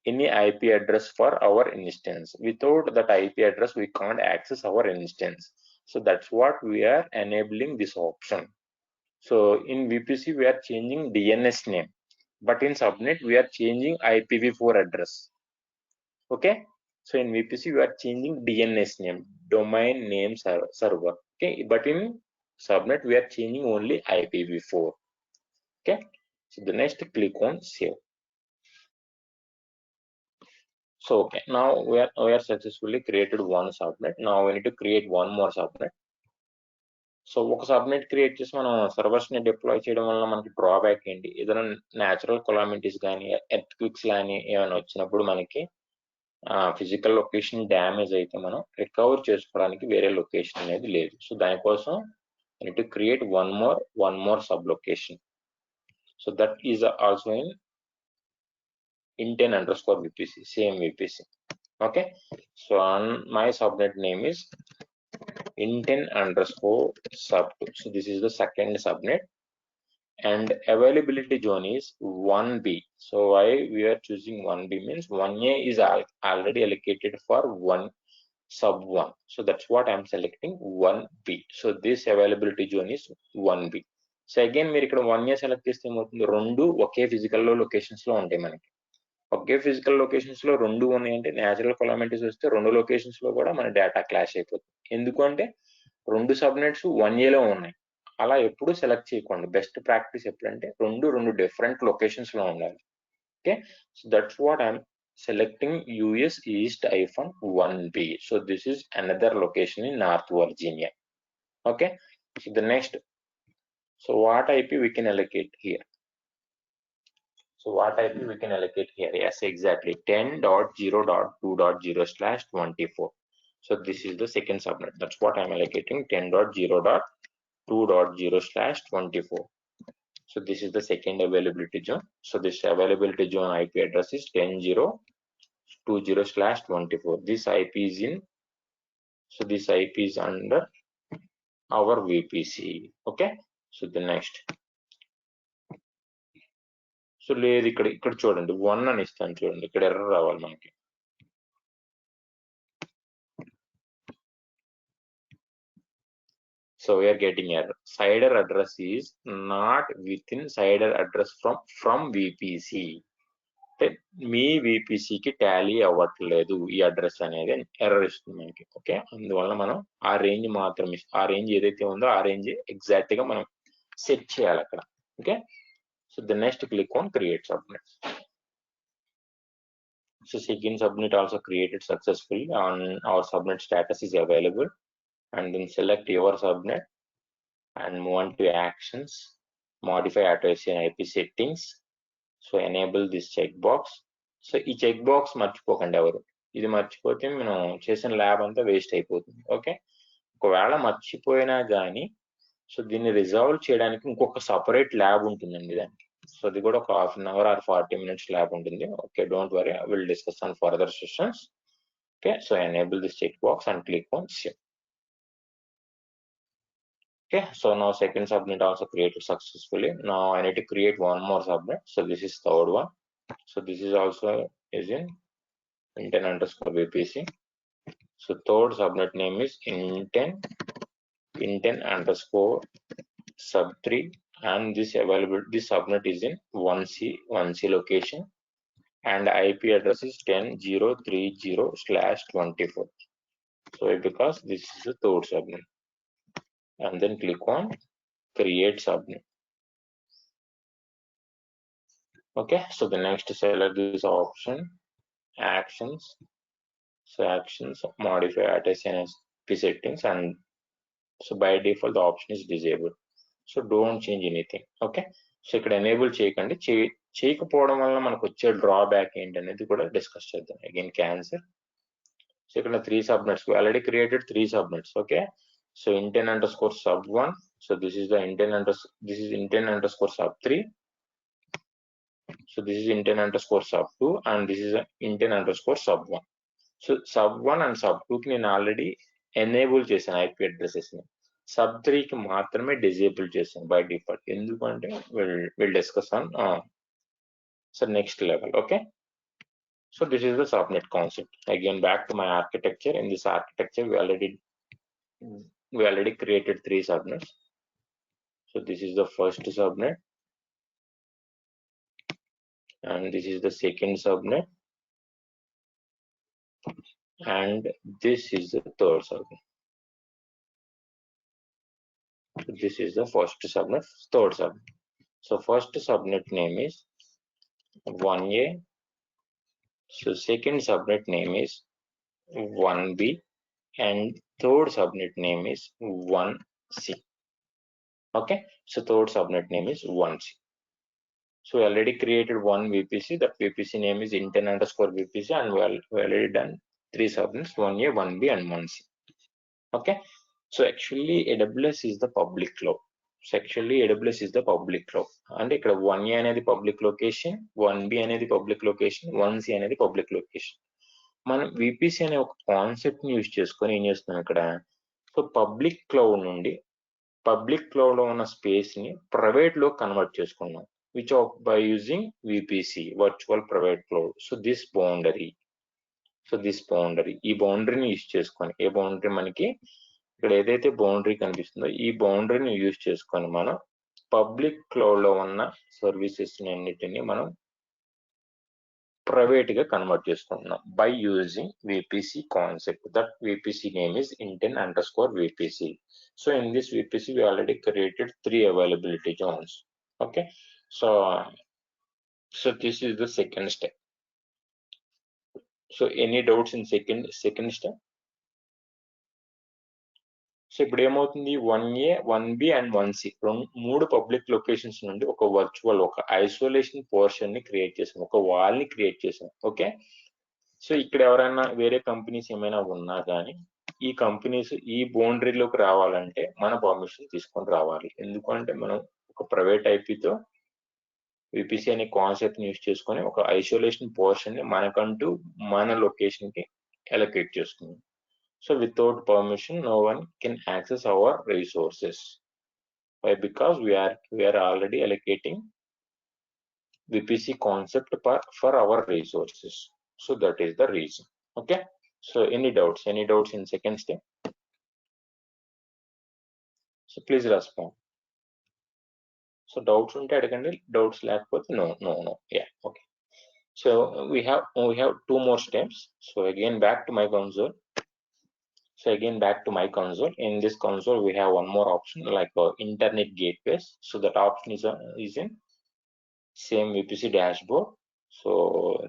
IP address for our instance. Without that IP address, we can't access our instance. So that's what we are enabling this option. So in VPC, we are changing DNS name, but in subnet, we are changing IPv4 address. Okay. So in VPC, we are changing DNS name, domain name server. Okay. But in subnet, we are changing only IPv4. Okay. So the next click on save. So okay, now we are successfully created one subnet. Now we need to create one more subnet. So ఒక subnet create చేసి మనం servers ని deploy చేయడం వల్ల మనకి drawback ఏంటి? ఏదైనా natural కొలామిటీస్ కానీ ఎర్త్క్విక్స్ కానీ ఏమైనా వచ్చినప్పుడు మనకి ఫిజికల్ లొకేషన్ డ్యామేజ్ అయితే మనం రికవర్ చేసుకోవడానికి వేరే లొకేషన్ అనేది లేదు. సో దానికోసం need to create one more sub location. So that is also in intent_VPC, same VPC. Okay, so on my subnet name is intent_sub2. So this is the second subnet, and availability zone is 1B. So why we are choosing 1B means 1A is already allocated for 1 sub1. So that's what I'm selecting 1B. So this availability zone is 1B. So again మీరు ఇక్కడ 1A select చేస్తే ఏమవుతుంది, రెండు ఒకే physical locations లో ఉంటాయి. మనకి ఒకే physical locations లో రెండు ఉన్నాయి అంటే న్యాచురల్ కొలామిటీస్ వస్తే రెండు లొకేషన్స్ లో కూడా మన డేటా క్లాష్ అయిపోతుంది. ఎందుకు అంటే రెండు సబ్నెట్స్ 1A లో ఉన్నాయి. అలా ఎప్పుడు సెలెక్ట్ చేయకండి. బెస్ట్ ప్రాక్టీస్ ఎప్పుడంటే రెండు డిఫరెంట్ లొకేషన్స్ లో ఉండాలి. Okay, so that's what I'm selecting US East-1B. So this is another location in North Virginia. Okay, so the next, so what IP we can allocate here? So what IP we can allocate here? Yes, exactly 10.0.2.0/24. So this is the second subnet. That's what I'm allocating, 10.0.2.0/24. So this is the second availability zone. So this availability zone IP address is 10.0.20/24. This IP is in, so this IP is under our VPC. Okay, so the next, so లేదు ఇక్కడ చూడండి 1 అని ఇస్తాను. చూడండి ఇక్కడ error రావాలి మనకి. So we are getting error. CIDR address is not within CIDR address from VPC. అంటే మీ విపిసికి టాలీ అవ్వట్లేదు ఈ అడ్రస్ అనేది ఎర్రర్ ఇస్తుంది మనకి. ఓకే, అందువల్ల మనం ఆ రేంజ్ మాత్రమే, ఆ రేంజ్ ఏదైతే ఉందో ఆ రేంజ్ ఎగ్జాక్ట్ గా మనం సెట్ చేయాలి అక్కడ. Okay, so the next click on create subnet. So second subnet also created successfully, on our subnet status is available, and then select your subnet and move on to actions, modify auto-assign IP settings. So enable this checkbox. So ఈ check box మర్చిపోకండి ఎవరు. ఇది మర్చిపోతే మనం చేసిన lab అంతా waste అయిపోతుంది. Okay, ఒకవేళ మర్చిపోయినా కానీ సో దీన్ని రిజాల్వ్ చేయడానికి ఇంకొక సపరేట్ ల్యాబ్ ఉంటుందండి దానికి. సో అది కూడా ఒక 1/2 hour or 40 minutes ల్యాబ్ ఉంటుంది. Okay, don't worry, I will discuss on further sessions. Okay, so enable this check box and click on save. Okay, so now second subnet also created successfully. Now I need to create one more subnet. So this is third one. So this is also is in intent_VPC. So third subnet name is intent_sub3, and this subnet is in 1C location, and IP address is 10.0.30/24. So because this is the third subnet, and then click on create subnet. Okay, so the next select this option, actions. So actions, modify attach NSP settings, and so by default the option is disabled. So don't change anything. Okay, so ఇక్కడ enable చేయకండి. చేయకపోవడం వల్ల మనకు వచ్చే drawback ఏంటనేది కూడా discuss చేద్దాం. Again cancel. So ఇక్కడ 3 subnets, we already created 3 subnets. Okay, so intent underscore sub1. So this is the intent underscore sub3. So this is intent underscore sub2, and this is intent underscore sub1. So sub1 and sub2 కి నేను already enable చేశాను IP addresses ని. sub3 కి మాత్రమే disable చేశాను by default. ఎందుకంటే will discuss on so next level. Okay, so this is the subnet concept. Again back to my architecture. In this architecture we already created 3 subnets. So this is the first subnet, and this is the second subnet, and this is the third subnet. This is the first subnet, third subnet. So first subnet name is 1A. So second subnet name is 1B, and third subnet name is 1C. Okay, so third subnet name is 1C. So we already created one VPC. That VPC name is intent underscore VPC, and we already done 3 subnets, 1A, 1B, and 1C. Okay, so actually AWS is the public cloud. So actually AWS is the public cloud, and ikkada 1A అనేది public location, 1B అనేది public location, 1C అనేది public location. మనం VPC అనే ఒక concept ని use చేసుకొని ఏం చేస్తున్నాం ఇక్కడ, సో పబ్లిక్ క్లౌడ్ నుండి పబ్లిక్ క్లౌడ్ లో ఉన్న స్పేస్ ని ప్రైవేట్ లో కన్వర్ట్ చేసుకున్నాం, which by using VPC, virtual private cloud. So this boundary ఈ బౌండరీని యూజ్ చేసుకొని, ఏ బౌండరీ మనకి ఇక్కడ ఏదైతే బౌండరీ కనిపిస్తుందో ఈ బౌండరీని యూజ్ చేసుకొని మనం పబ్లిక్ క్లౌడ్ లో ఉన్న సర్వీసెస్ అన్నిటిని మనం ప్రైవేట్ గా కన్వర్ట్ చేసుకుంటున్నాం by using VPC concept. That VPC name is intent underscore VPC. So in this VPC we already created 3 availability zones. Okay, so this is the second step. So any doubts in second step? So ఇప్పుడు ఏమవుతుంది, 1A, 1B and 1C మూడు public locations నుండి ఒక virtual, ఒక isolation portion ని create చేసాం, ఒక wall ని క్రియేట్ చేసాం. ఓకే, సో ఇక్కడ ఎవరైనా వేరే కంపెనీస్ ఏమైనా ఉన్నా కానీ ఈ కంపెనీస్ ఈ బౌండరీలోకి రావాలంటే మన పర్మిషన్ తీసుకొని రావాలి. ఎందుకంటే మనం ఒక ప్రైవేట్ ఐపీతో VPC అనే కాన్సెప్ట్ ని యూజ్ చేసుకొని ఒక ఐసోలేషన్ పోర్షన్ ని మనకంటూ మన లొకేషన్ కి అలొకేట్ చేసుకున్నాం. So without permission, no one can access our resources. Why? Because we are already allocating VPC concept for our resources. So that is the reason. Okay. So any doubts in second step? So please respond. So doubts unte adagandi, doubts lekapothe no. Yeah. Okay. So we have 2 more steps. So again back to my console. In this console we have one more option like internet gateways. So that option is in same VPC dashboard. So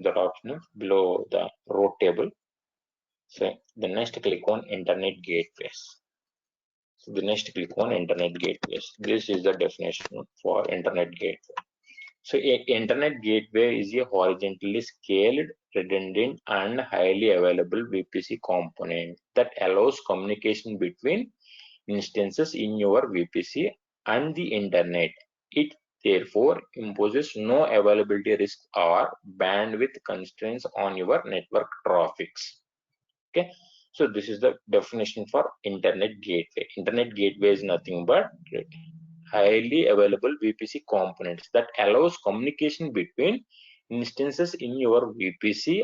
that option is below the row table. So the next click on internet gateways. This is the definition for internet gateway. So internet gateway is a horizontally scaled, redundant and highly available VPC component that allows communication between instances in your VPC and the internet. It therefore imposes no availability risk or bandwidth constraints on your network traffics. Okay, so this is the definition for internet gateway. Internet gateway is nothing but highly available VPC components that allows communication between instances in your VPC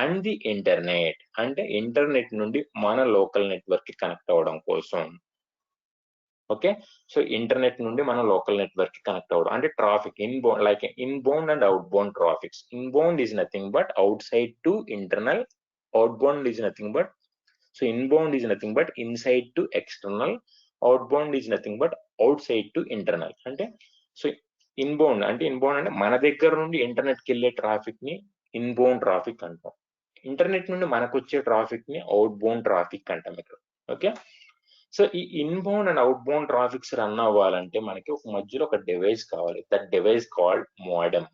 and the internet. And internet nundi mana local network ki connect avadam kosam. Okay, so internet nundi mana local network ki connect avadam and traffic inbound, like inbound and outbound traffics. Inbound is nothing but outside to internal, outbound is nothing but, so inbound is nothing but inside to external, outbound is nothing but out side to internal. అంటే so inbound అంటే మన దగ్గర నుండి ఇంటర్నెట్కి వెళ్ళే traffic ని inbound traffic అంటాం. Internet నుండి మనకు వచ్చే ట్రాఫిక్ ని అవుట్బౌండ్ ట్రాఫిక్ అంటాం ఇక్కడ. ఓకే, సో ఈ inbound and outbound traffics run అవ్వాలంటే మనకి ఒక మధ్యలో ఒక డివైస్ కావాలి. That device called modem.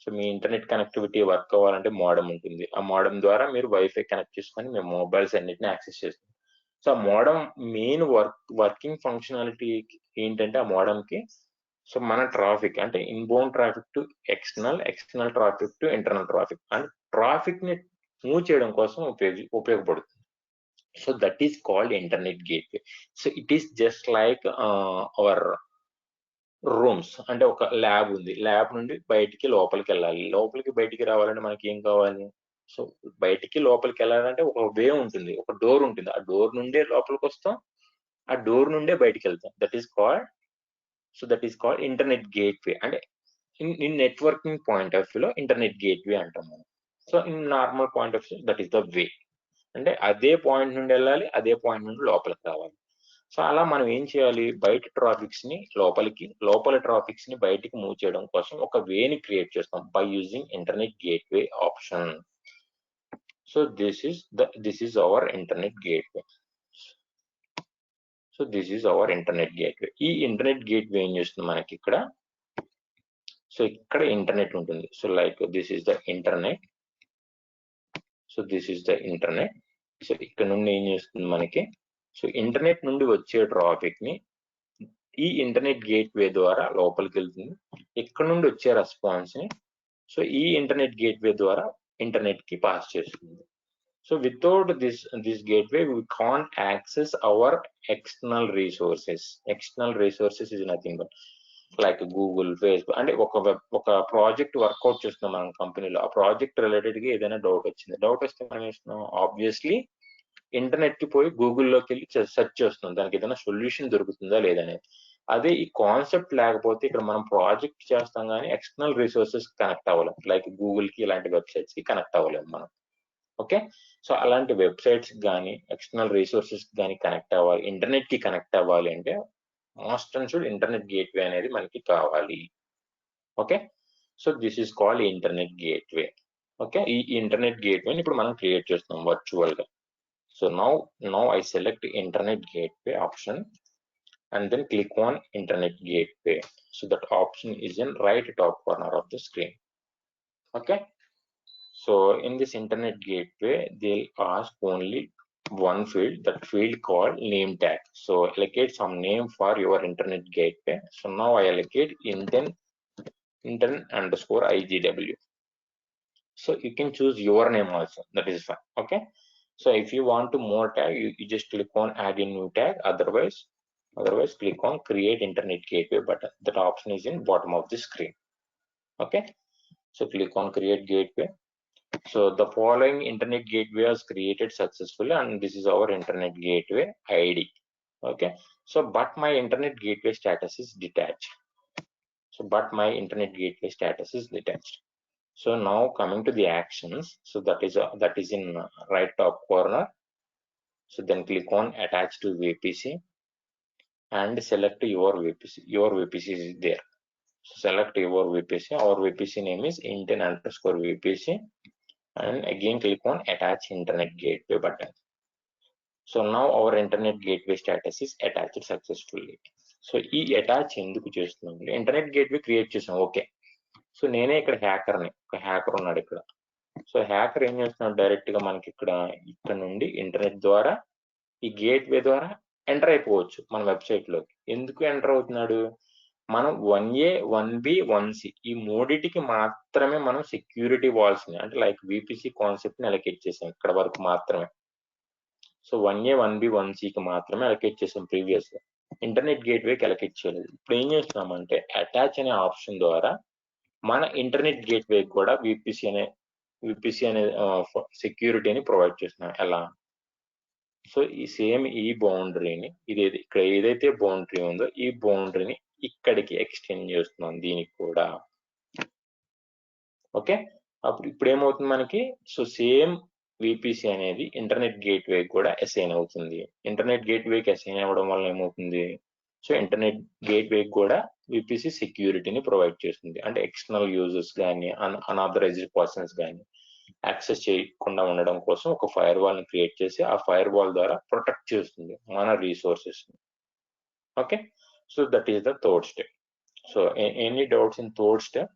So me internet connectivity work అవ్వాలంటే మోడెమ్ ఉంటుంది. ఆ మోడెమ్ ద్వారా మీరు వైఫై కనెక్ట్ చేసుకొని మీ మొబైల్స్ అన్నిటిని యాక్సెస్ చేస్తుంది. సో ఆ మోడెమ్ మెయిన్ వర్కింగ్ ఫంక్షనాలిటీ ఏంటంటే ఆ మోడెమ్ కి సో మన ట్రాఫిక్ అంటే inbound traffic to external traffic to internal traffic అంటే ట్రాఫిక్ ని మూవ్ చేయడం కోసం ఉపయోగపడుతుంది. So that is called internet gateway. So it is just like our rooms. అంటే ఒక ల్యాబ్ ఉంది, ల్యాబ్ నుండి బయటికి లోపలికి వెళ్ళాలి, లోపలికి బయటికి రావాలంటే మనకి ఏం కావాలి? సో బయటికి లోపలికి వెళ్ళాలంటే ఒక వే ఉంటుంది, ఒక డోర్ ఉంటుంది, ఆ డోర్ నుండే లోపలికి వస్తాం, ఆ డోర్ నుండే బయటికి వెళ్తాం. That is called internet gateway. అంటే ఇన్ నెట్వర్కింగ్ పాయింట్ ఆఫ్ వ్యూలో ఇంటర్నెట్ గేట్వే అంటాం మనం. So in normal point of view that is the way. అంటే అదే పాయింట్ నుండి వెళ్ళాలి, అదే పాయింట్ నుండి లోపలికి రావాలి. సో అలా మనం ఏం చేయాలి? బయట ట్రాఫిక్స్ ని లోపల ట్రాఫిక్స్ ని బయటికి మూవ్ చేయడం కోసం ఒక వేని క్రియేట్ చేస్తాం by using internet gateway option. So this is hour internet gateway. So this is hour internet gateway. ఈ ఇంటర్నెట్ గేట్వే ఏం చేస్తుంది మనకి ఇక్కడ? సో ఇక్కడ ఇంటర్నెట్ ఉంటుంది. So like this is the internet. So this is the internet. So ఇక్కడ నుండి ఏం చేస్తుంది మనకి? సో ఇంటర్నెట్ నుండి వచ్చే ట్రాఫిక్ ని ఈ ఇంటర్నెట్ గేట్వే ద్వారా లోపలికి వెళ్తుంది. ఇక్కడ నుండి వచ్చే రెస్పాన్స్ ని సో ఈ ఇంటర్నెట్ గేట్వే ద్వారా ఇంటర్నెట్ కి పాస్ చేస్తుంది. So without this gateway we can't access our external resources. External resources is nothing but like Google, Facebook. అంటే ఒక ప్రాజెక్ట్ వర్కౌట్ చేస్తున్నాం మనం కంపెనీలో, ఆ ప్రాజెక్ట్ రిలేటెడ్ గా ఏదైనా డౌట్ వస్తే మనం చేస్తున్నాం, ఆబ్వియస్లీ ఇంటర్నెట్ కి పోయి గూగుల్లోకి వెళ్ళి సెర్చ్ చేస్తున్నాం, దానికి ఏదైనా సొల్యూషన్ దొరుకుతుందా లేదనేది. అదే ఈ కాన్సెప్ట్ లేకపోతే ఇక్కడ మనం ప్రాజెక్ట్ చేస్తాం కానీ ఎక్స్టర్నల్ రిసోర్సెస్ కనెక్ట్ అవ్వలేం, లైక్ గూగుల్ కి ఇలాంటి వెబ్సైట్స్ కి కనెక్ట్ అవ్వలేము మనం. ఓకే, సో అలాంటి వెబ్సైట్స్ కానీ ఎక్స్టర్నల్ రిసోర్సెస్ కానీ కనెక్ట్ అవ్వాలి, ఇంటర్నెట్ కి కనెక్ట్ అవ్వాలి అంటే must and should internet gateway అనేది మనకి కావాలి. Okay, so this is called internet gateway. Okay, ఈ ఇంటర్నెట్ గేట్వేని ఇప్పుడు మనం క్రియేట్ చేస్తున్నాం వర్చువల్ గా. So now I select internet gateway option and then click on internet gateway. So that option is in right top corner of the screen. Okay, so in this internet gateway they'll ask only one field, that field called name tag. So allocate some name for your internet gateway. So now I allocate intern_igw. so you can choose your name also, that is fine. Okay, so if you want to more tag, you just click on add a new tag. Otherwise click on create internet gateway button. That option is in bottom of the screen. Okay, so click on create gateway. So the following internet gateway was created successfully and this is our internet gateway ID. Okay, so but my internet gateway status is detached. So now coming to the actions, so that is in right top corner. So then click on attach to VPC and select your VPC. Your VPC is there. So select your VPC. Our VPC name is intern_VPC and again click on attach internet gateway button. So now our internet gateway status is attached successfully. So ఈ attach ఎందుకు చేస్తున్నాం? Internet gateway create చేసాం. Okay, so నేనే ఇక్కడ ఒక hacker ఉన్నాడు ఇక్కడ. So hacker ఏం చేస్తున్నాడు? డైరెక్ట్ గా మనకి ఇక్కడ నుండి ఇంటర్నెట్ ద్వారా ఈ గేట్వే ద్వారా ఎంటర్ అయిపోవచ్చు మన వెబ్సైట్ లోకి. ఎందుకు ఎంటర్ అవుతున్నాడు? మనం 1A 1B 1C ఈ మూడిటికి మాత్రమే మనం సెక్యూరిటీ వాల్స్ ని అంటే లైక్ విపిసి కాన్సెప్ట్ ని అలొకేట్ చేసాం ఇక్కడ వరకు మాత్రమే. సో 1A 1B 1C కి మాత్రమే అలొకేట్ చేసాం ప్రీవియస్ గా, ఇంటర్నెట్ గేట్వేకి అలొకేట్ చేయలేదు. ఇప్పుడు ఏం చేస్తున్నామంటే అటాచ్ అనే ఆప్షన్ ద్వారా మన ఇంటర్నెట్ గేట్వే కూడా విపిసి అనే సెక్యూరిటీని ప్రొవైడ్ చేస్తున్నాం. ఎలా? సో ఈ సేమ్ ఈ బౌండరీని ఇక్కడ ఏదైతే బౌండరీ ఉందో ఈ బౌండరీని ఇక్కడికి ఎక్స్టెండ్ చేస్తున్నాం దీనికి కూడా. ఓకే, ఇప్పుడు ఏమవుతుంది మనకి? సో సేమ్ VPC అనేది ఇంటర్నెట్ గేట్వే కూడా అసైన్ అవుతుంది. ఇంటర్నెట్ గేట్వేకి అసైన్ అవ్వడం వల్ల ఏమవుతుంది, సో ఇంటర్నెట్ గేట్వే కూడా VPC సెక్యూరిటీని ప్రొవైడ్ చేస్తుంది. అంటే ఎక్స్టర్నల్ యూజర్స్ కానీ అన్ఆథరైజ్డ్ పర్సన్స్ కానీ యాక్సెస్ చేయకుండా ఉండడం కోసం ఒక ఫైర్ వాల్ ని క్రియేట్ చేసి ఆ ఫైర్ వాల్ ద్వారా ప్రొటెక్ట్ చేస్తుంది మన resources. Okay, so that is the third step. So any doubts in third step?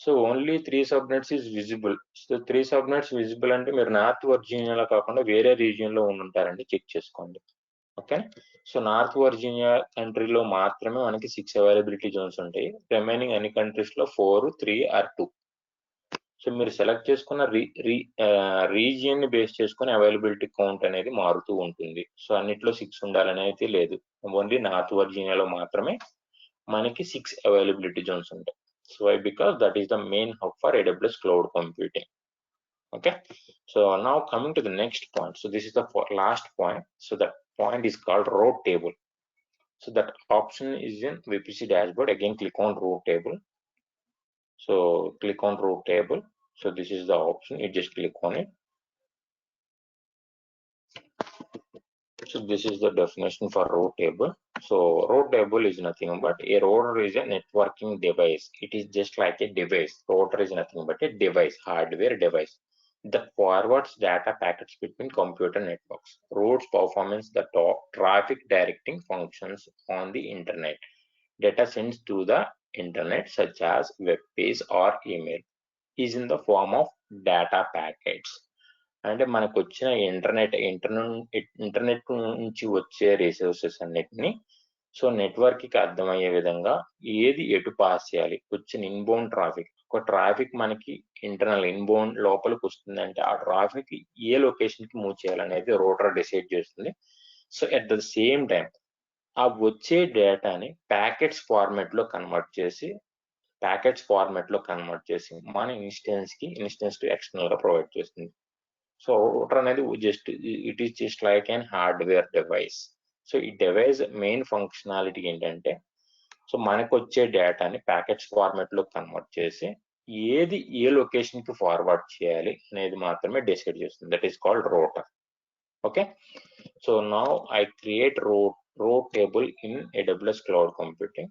So only 3 subnets is visible. So 3 subnets visible అంటే మీరు నార్త్ వర్జీనియాలో కాకుండా వేరే రీజియన్ లో ఉండుంటారండి, చెక్ చేసుకోండి. ఓకే, సో నార్త్ వర్జీనియా కంట్రీలో మాత్రమే మనకి 6 అవైలబిలిటీ జోన్స్ ఉంటాయి. రిమైనింగ్ అన్ని కంట్రీస్ లో 4, 3 ఆర్ 2. సో మీరు సెలెక్ట్ చేసుకున్న రీజియన్ ని బేస్ చేసుకుని అవైలబిలిటీ కౌంట్ అనేది మారుతూ ఉంటుంది. సో అన్నిట్లో 6 ఉండాలని అయితే లేదు. ఓన్లీ నార్త్ వర్జీనియాలో మాత్రమే మనకి 6 అవైలబిలిటీ జోన్స్ ఉంటాయి. So why? Because that is the main hub for AWS cloud computing. Okay, so now coming to the next point. So this is the last point. So that point is called route table. So that option is in VPC dashboard. Again, click on route table. So click on route table. So this is the option. You just click on it. So this is the definition for route table. So route table is nothing but a router is a networking device. It is just like a device. Router is nothing but a device, hardware device that forwards data packets between computer networks. Routes performance the traffic directing functions on the internet. Data sent to the internet such as web page or email is in the form of data packets. అంటే మనకు వచ్చిన internet నుంచి వచ్చే resources అన్నిటిని so network కి అర్థమయ్యే విధంగా ఏది ఎటు పాస్ చేయాలి, వచ్చిన ఇన్బౌండ్ ట్రాఫిక్, ఒక ట్రాఫిక్ మనకి ఇంటర్నల్ ఇన్బౌండ్ లోపలికి వస్తుందంటే ఆ ట్రాఫిక్ ఏ లొకేషన్ కి మూవ్ చేయాలనేది రూటర్ డిసైడ్ చేస్తుంది. So at the same time ఆ వచ్చే డేటాని ప్యాకెట్స్ ఫార్మాట్ లో కన్వర్ట్ చేసి మన ఇన్స్టెన్స్ టు ఎక్స్టర్నల్ గా ప్రొవైడ్ చేస్తుంది. సో రూటర్ అనేది it is just like an hardware device. So ఈ డివైస్ మెయిన్ ఫంక్షనాలిటీ ఏంటంటే సో మనకు వచ్చే డేటాని ప్యాకెట్స్ ఫార్మాట్ లో కన్వర్ట్ చేసి ఏది ఏ లొకేషన్ కి ఫార్వర్డ్ చేయాలి అనేది మాత్రమే డిసైడ్ చేస్తుంది. That is called router. Okay, so now I create route table in AWS cloud computing.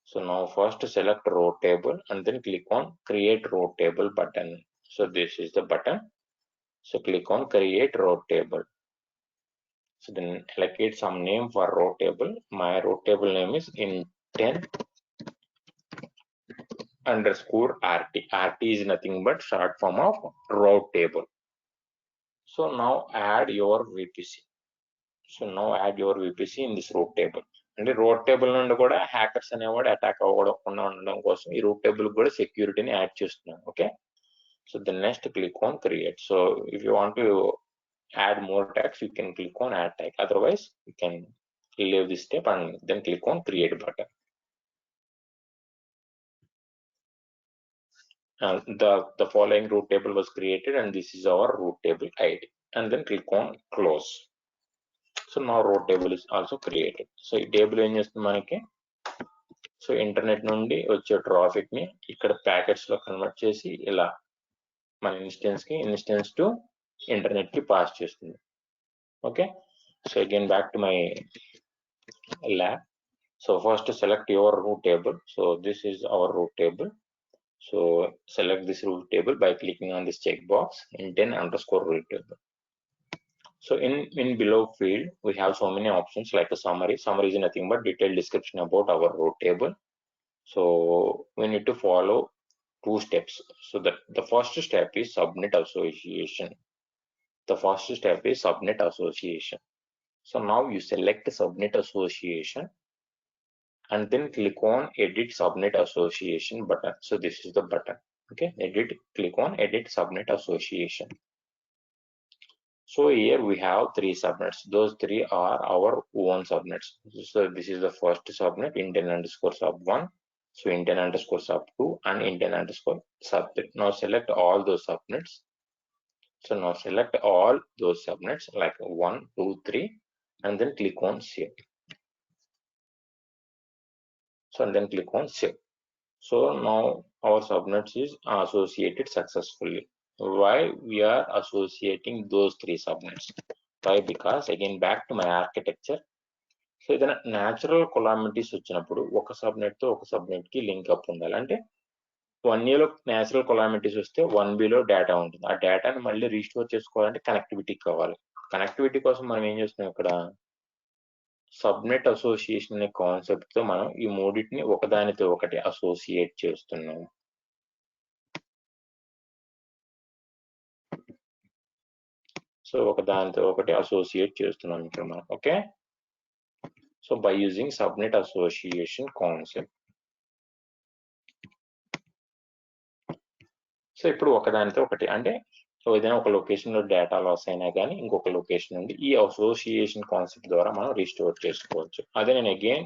So now first select route table and then click on create route table button. So this is the button. So click on create route table. So then allocate some name for route table. My route table name is intent_rt. RT is nothing but short form of route table. So now add your VPC. So now add your VPC in this route table. అంటే route table నుండి కూడా hackers అనేవాడు attack అవ్వకుండా ఉండడం కోసం ఈ route table కూడా సెక్యూరిటీని యాడ్ చేస్తున్నాం. Okay, so the next click on create. So if you want to add more tags, you can click on add tag. Otherwise you can leave this step and then click on create button. The following route table was created and this is our route table ID, and then click on close. So now route table is also created. So ఈ table ఏం చేస్తుంది మనకి, so internet నుండి వచ్చే traffic ని ఇక్కడ packets లో convert చేసి ఇలా మన ఇన్స్టెన్స్ టు ఇంటర్నెట్ కి పాస్ చేస్తుంది. Okay, so again back to my lab. So first select your route table. So this is our route table. So select this route table by clicking on this checkbox intent_route table. So in below field we have so many options like a summary. Summary is nothing but detailed description about our route table. So we need to follow 2 steps. So the first step is Subnet Association. So now you select Subnet Association and then click on edit Subnet Association button. So this is the button. Okay, click on edit Subnet Association. So here we have 3 subnets. Those 3 are our own subnets. So this is the first subnet, intent_sub1, so intent_sub2 and intent_sub3. Now select all those subnets. So now select all those subnets like 1, 2, 3 and then click on save. So and then click on save. So now our subnets is associated successfully. Why we are associating those three subnets? Why? Because again back to my architecture. So ఏదైనా natural కొలామిటీస్ వచ్చినప్పుడు ఒక subnet తో ఒక subnet కి link up ఉండాలి. అంటే 1Aలో natural కొలామిటీస్ వస్తే 1Bలో data ఉంటుంది. ఆ డేటాని మళ్ళీ రీస్టోర్ చేసుకోవాలంటే కనెక్టివిటీ కావాలి. కనెక్టివిటీ కోసం మనం ఏం చేస్తున్నాం ఇక్కడ సబ్నెట్ అసోసియేషన్ అనే కాన్సెప్ట్ తో మనం ఈ మూడింటిని ఒకదానితో ఒకటి అసోసియేట్ చేస్తున్నాం. సో ఒకదానితో ఒకటి అసోసియేట్ చేస్తున్నాం ఇక్కడ మనం. Okay, so by using subnet association concept. So ఇప్పుడు ఒకదానితో ఒకటి అంటే సో ఏదైనా ఒక లొకేషన్ లో డేటా లాస్ అయినా కానీ ఇంకొక లొకేషన్ నుండి ఈ అసోసియేషన్ కాన్సెప్ట్ ద్వారా మనం రీస్టోర్ చేసుకోవచ్చు. అదే నేను again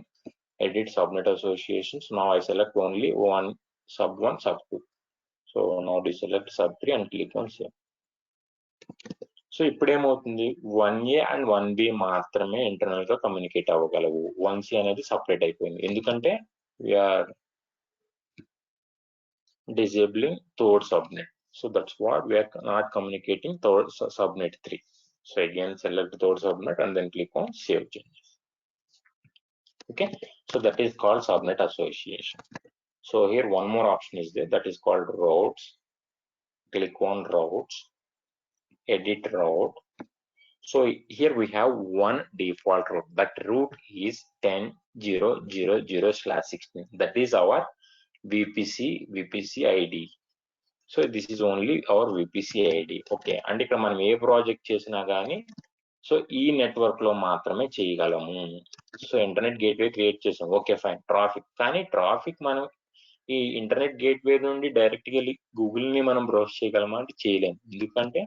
edit subnet associations. Now I select only one sub 1 sub 2. So now deselect sub 3 and click on save. So ఇప్పుడు ఏమవుతుంది 1A అండ్ 1B మాత్రమే ఇంటర్నల్ గా కమ్యూనికేట్ అవ్వగలవు. 1C అనేది సపరేట్ అయిపోయింది ఎందుకంటే we are disabling third subnet. So that's what we are not communicating third subnet 3. So again select third subnet and then click on save changes. Okay, so that is called subnet association. So here one more option is there, that is called routes. Click on routes, edit route. So here we have one default route. That route is 10.0.0.0/16. That is our VPC ID. So this is only our VPC ID. Okay, and ఇక్కడ మనం ఏ project చేసినా కానీ so ఈ network లో మాత్రమే చేయగలము. So internet gateway create చేసాం. Okay fine, traffic కానీ ట్రాఫిక్ మనం ఈ ఇంటర్నెట్ గేట్వే నుండి డైరెక్ట్ గా గూగుల్ ని మనం బ్రౌజ్ చేయగలమా అంటే చేయలేము. ఎందుకంటే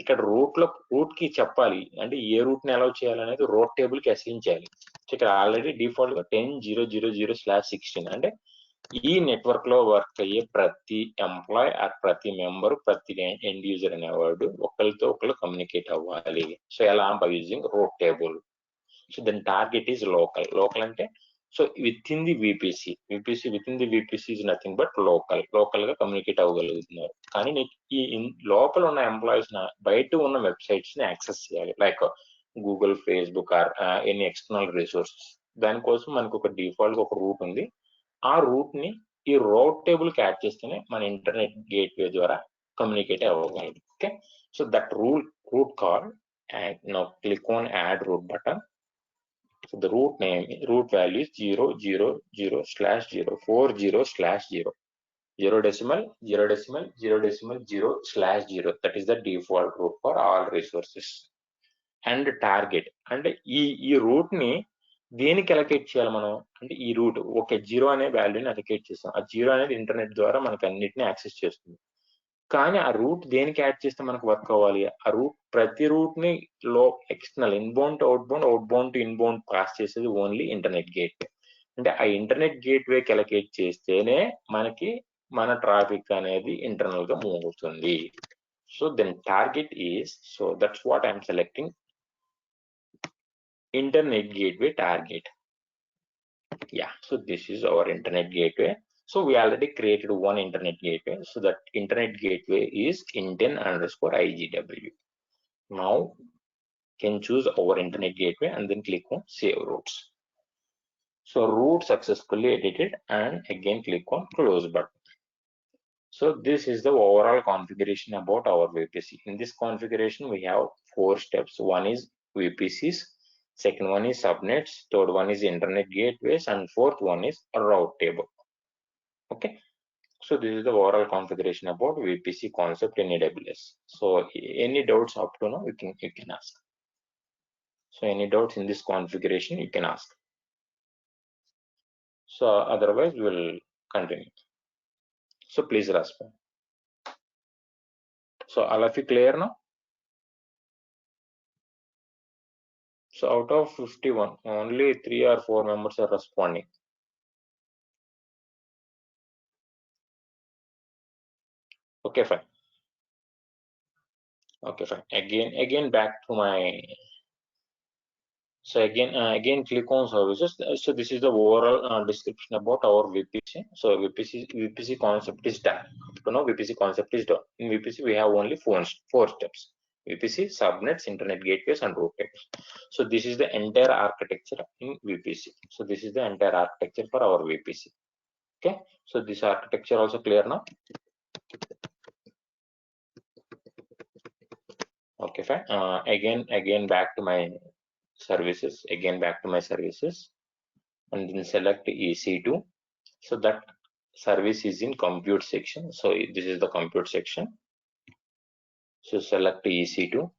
ఇక్కడ రూట్ కి చెప్పాలి అంటే ఏ రూట్ ని అలౌ చేయాలనేది రూట్ టేబుల్ కి అసైన్ చేయాలి. ఇక్కడ ఆల్రెడీ డిఫాల్ట్ గా 10.0.0.0/16 అంటే ఈ నెట్వర్క్ లో వర్క్ అయ్యే ప్రతి ఎంప్లాయ్ ప్రతి మెంబర్ ప్రతి ఎండ్ యూజర్ అనేవాడు ఒకరితో ఒకరు కమ్యూనికేట్ అవ్వాలి. సో ఎలా by using route table. So then target is local అంటే so within the VPC within the VPC is nothing but local గా కమ్యూనికేట్ అవ్వగలుగుతున్నారు. కానీ ఈ లోపల ఉన్న ఎంప్లాయీస్ బయట ఉన్న వెబ్సైట్స్ ని యాక్సెస్ చేయాలి, like Google, Facebook or any external resources. దానికోసం మనకు ఒక డిఫాల్ట్ ఒక రూట్ ఉంది. ఆ రూట్ ని ఈ రూట్ టేబుల్ కి యాడ్ చేస్తేనే మన ఇంటర్నెట్ గేట్వే ద్వారా కమ్యూనికేట్ అవ్వగలదు. Okay, so that route call and now click on add root button. So the root value is 0.0.0/0 0.0.0.0/0. That is the default root for all resources. And target అంటే ఈ route ని దేనికి allocate చేయాలి మనం అంటే ఈ రూట్ ఓకే 0 అనే వాల్యూని అలొకేట్ చేస్తాం. ఆ 0 అనేది ఇంటర్నెట్ ద్వారా మనకు అన్నిటిని యాక్సెస్ చేస్తుంది. కానీ ఆ రూట్ దేనికి యాడ్ చేస్తే మనకు వర్క్ అవ్వాలి? ఆ రూట్ ప్రతి రూట్ ని external inbound outbound to inbound pass చేసేది ఓన్లీ ఇంటర్నెట్ గేట్వే. అంటే ఆ ఇంటర్నెట్ గేట్వేకి అలొకేట్ చేస్తేనే మనకి మన ట్రాఫిక్ అనేది ఇంటర్నల్ గా మూవ్ అవుతుంది. So then target is so that's what I'm selecting internet gateway target. Yeah, so this is our internet gateway. So we already created one internet gateway. So that internet gateway is inten_igw. Now can choose our internet gateway and then click on save routes. So route successfully edited and again click on close button. So this is the overall configuration about our VPC. In this configuration we have 4 steps. One is VPCs, second one is subnets, third one is internet gateways, and fourth one is a route table. Okay, so this is the overall configuration about VPC concept in AWS. So any doubts up to now you can ask. So any doubts in this configuration you can ask. So otherwise we will continue. So please respond. So all of you clear now? So out of 51, only 3 or 4 members are responding. Okay, fine. Okay, fine. Again back to my So again click on services. So this is the overall description about our VPC. So VPC concept is done. So now VPC concept is done. In VPC we have only four steps: VPC, subnets, internet gateways, and route tables. So this is the entire architecture in VPC. So this is the entire architecture for our VPC. Okay. So this architecture also clear now. Okay, fine. Again back to my services. Again back to my services, and then select EC2. So that service is in compute section. So this is the compute section. So select EC2.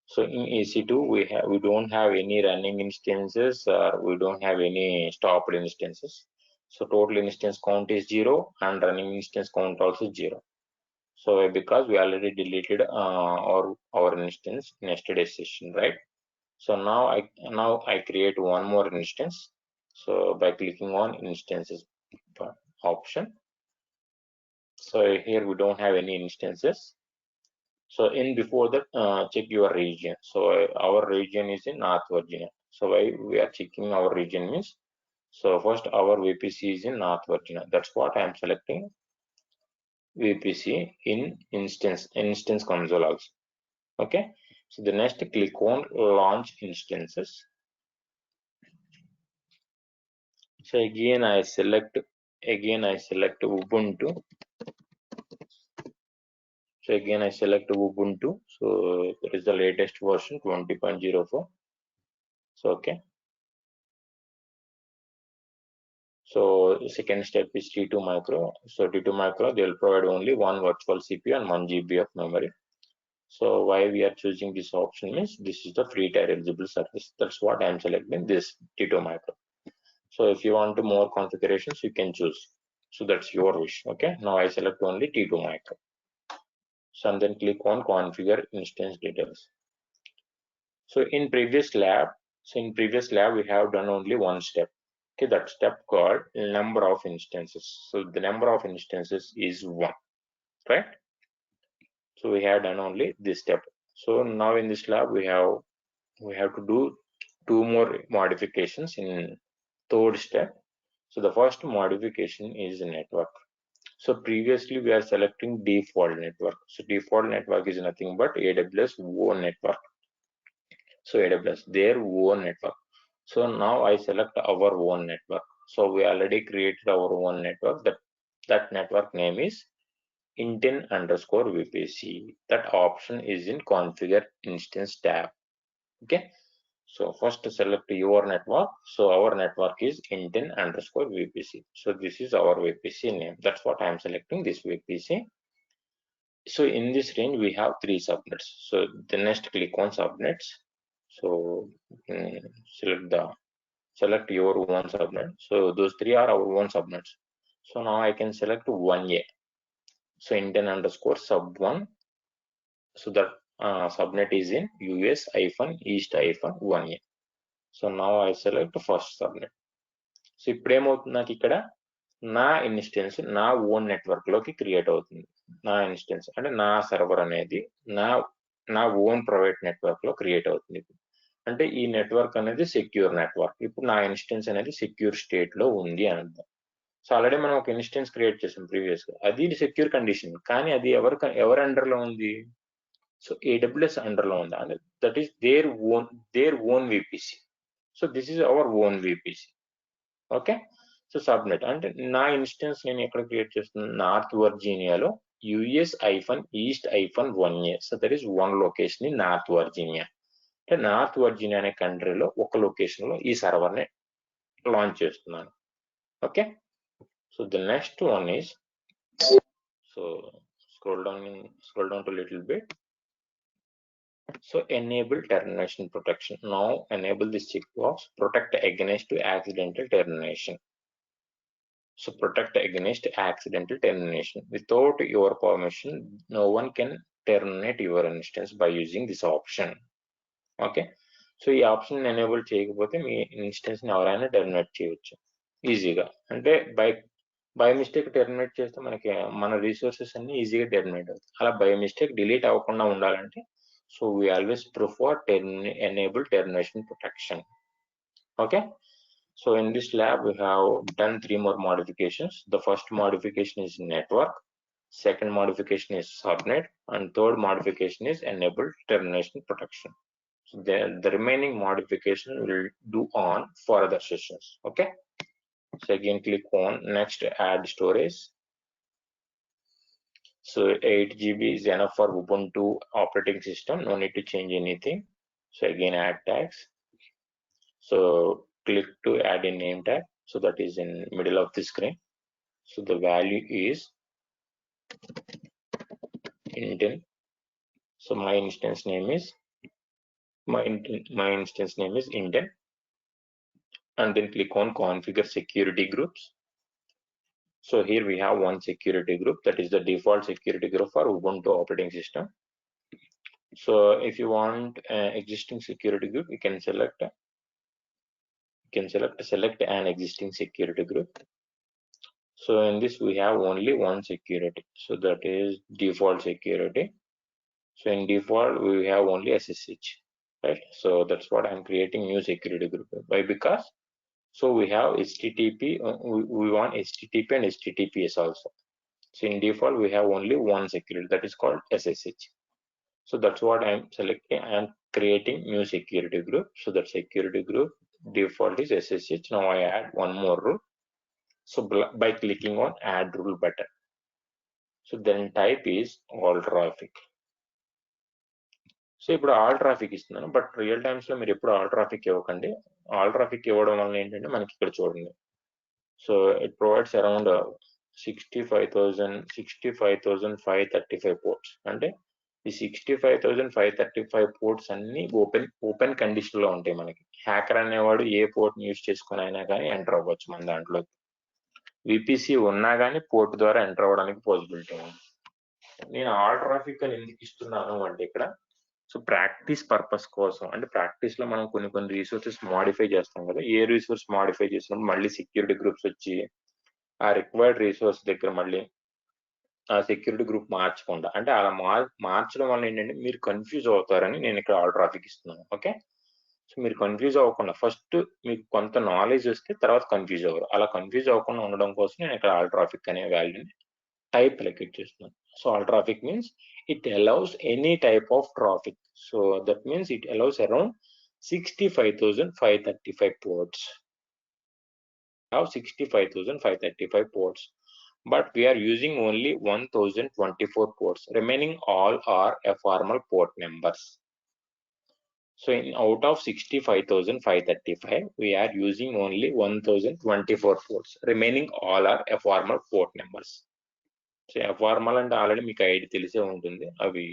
So in EC2 we don't have any running instances, or we don't have any stopped instances. So total instance count is 0 and running instance count also 0. So because we already deleted our instance in yesterday's session, right? So now I create one more instance. So by clicking on instances option. So here we don't have any instances. So in before that, check your region. So our region is in North Virginia. So why we are checking our region means, so first our VPC is in North Virginia. That's what I am selecting VPC in instance console also. Okay. So the next click on launch instances. So again I select Ubuntu. So again I select Ubuntu. So that is the latest version 20.04. So okay. So second step is T2 micro. So T2 micro, they will provide only one virtual CPU and 1 GB of memory. So why we are choosing this option means this is the free tier eligible service. That's what I am selecting, this T2 micro. So if you want to more configurations, you can choose. So that's your wish. Okay. Now I select only T2 micro. So and then click on configure instance details. So in previous lab, we have done only one step. Okay, that step called number of instances. So the number of instances is 1, right? So we have done only this step. So now in this lab we have to do 2 more modifications in third step. So the first modification is network. So previously we are selecting default network. So default network is nothing but AWS own network. So AWS their own network. So now I select our own network. So we already created our own network. That network name is intent_VPC. That option is in configure instance tab. Okay. So first select your network. So our network is intent_VPC. So this is our VPC name. That's what I am selecting, this VPC. So in this range we have 3 subnets. So the next click on subnets. So select your one subnet. So those 3 are our one subnets. So now I can select 1A. So intent_sub1. So that subnet is in US-East-1A. So now I select first subnet. So ఇప్పుడు ఏమవుతుంది, నాకు ఇక్కడ నా instance నా own network లోకి create అవుతుంది. నా instance అంటే నా సర్వర్ అనేది నా ఓన్ ప్రైవేట్ నెట్వర్క్ లో క్రియేట్ అవుతుంది. అంటే ఈ నెట్వర్క్ అనేది సెక్యూర్ నెట్వర్క్. ఇప్పుడు నా ఇన్స్టెన్స్ అనేది సెక్యూర్ స్టేట్ లో ఉంది అని అర్థం. సో ఆల్రెడీ మనం ఒక ఇన్స్టెన్స్ క్రియేట్ చేసాం ప్రీవియస్ గా, అది సెక్యూర్ కండిషన్, కానీ అది ఎవరి అండర్ లో ఉంది? సో AWS అండర్ లో ఉంది. That is their own VPC. So this is our own VPC. Okay. So subnet అంటే నా ఇన్స్టెన్స్ నేను ఎక్కడ క్రియేట్ చేస్తున్నాను? నార్త్ వర్జీనియాలో US-East-1A. So that is one location in North Virginia. అంటే నార్త్ వర్జీనియా అనే కంట్రీలో ఒక లొకేషన్ లో ఈ సర్వర్ ని లాంచ్ చేస్తున్నాను. Okay. So the next one is, so scroll down to little bit. So enable termination protection. Now enable this checkbox, protect against accidental termination. So protect against accidental termination. Without your permission, no one can terminate your instance by using this option. Okay. So ఈ option enable చేయకపోతే మీ instance ని ఎవరైనా terminate చేయొచ్చు ఈజీగా. అంటే by mistake terminate చేస్తే మనకి మన రిసోర్సెస్ అన్ని ఈజీగా టెర్మినేట్ అవుతాయి. అలా బై మిస్టేక్ డిలీట్ అవ్వకుండా ఉండాలంటే so we always prefer enable termination protection. Okay, so in this lab we have done 3 more modifications. The first modification is network, second modification is subnet, and third modification is enable termination protection. So the remaining modification will do on further sessions. Okay, so again click on next, add storage. So 8 GB is enough for Ubuntu operating system, no need to change anything. So again add tags. So click to add a name tag, so that is in middle of the screen. So the value is Intel. So my instance name is Intel, and then click on configure security groups. So here we have one security group, that is the default security group for Ubuntu operating system. So if you want existing security group, you can select an existing security group. So in this we have only one security, so that is default security. So in default we have only SSH, right? So that's what I'm creating new security group. Why? Because so we have HTTP, we want HTTP and HTTPS also. So in default we have only one security, that is called SSH. So that's what I'm selecting. I'm creating new security group. So that security group default is SSH. Now I add one more rule. So by clicking on add rule button, so then type is all traffic. So ఇప్పుడు all traffic ఇస్తున్నాను, but real times లో మీరు ఎప్పుడు all traffic ఇవ్వకండి. All traffic ఇవ్వడం వల్ల ఏంటంటే మనకి ఇక్కడ చూడండి, so it provides around 65,535 ports. అంటే ఈ 65,535 పోర్ట్స్ అన్ని ఓపెన్ కండిషన్ లో ఉంటాయి. మనకి హ్యాకర్ అనేవాడు ఏ పోర్ట్ యూజ్ చేసుకుని అయినా కానీ ఎంటర్ అవ్వచ్చు మన దాంట్లో. విపిసి ఉన్నా కానీ పోర్ట్ ద్వారా ఎంటర్ అవ్వడానికి పాసిబిలిటీ ఉంది. నేను ఆల్ ట్రాఫిక్ అని ఎందుకు ఇస్తున్నాను అంటే ఇక్కడ సో ప్రాక్టీస్ పర్పస్ కోసం, అంటే ప్రాక్టీస్ లో మనం కొన్ని రిసోర్సెస్ మాడిఫై చేస్తాం కదా. ఏ రిసోర్స్ మాడిఫై చేసినప్పుడు మళ్ళీ సెక్యూరిటీ గ్రూప్స్ వచ్చి ఆ రిక్వైర్డ్ రిసోర్స్ దగ్గర మళ్ళీ ఆ సెక్యూరిటీ గ్రూప్ మార్చకుండా, అంటే అలా మార్చడం వల్ల ఏంటంటే మీరు కన్ఫ్యూజ్ అవుతారని నేను ఇక్కడ ఆల్ ట్రాఫిక్ ఇస్తున్నాను. ఓకే, సో మీరు కన్ఫ్యూజ్ అవ్వకుండా ఫస్ట్ మీకు కొంత నాలెడ్జ్ వస్తే తర్వాత కన్ఫ్యూజ్ అవ్వరు. అలా కన్ఫ్యూజ్ అవ్వకుండా ఉండడం కోసం నేను ఇక్కడ ఆల్ ట్రాఫిక్ అనే వాల్యూని టైప్ లెక్క ఇచ్చేస్తున్నాను. So all traffic means it allows any type of traffic. So that means it allows around 65,535 ports. Now 65,535 ports, but we are using only 1,024 ports. Remaining all are formal port numbers. So in out of 65,535, we are using only 1,024 ports. Remaining all are formal port numbers. So formal అంటే already మీకు ID తెలిసే ఉంటుంది. అవి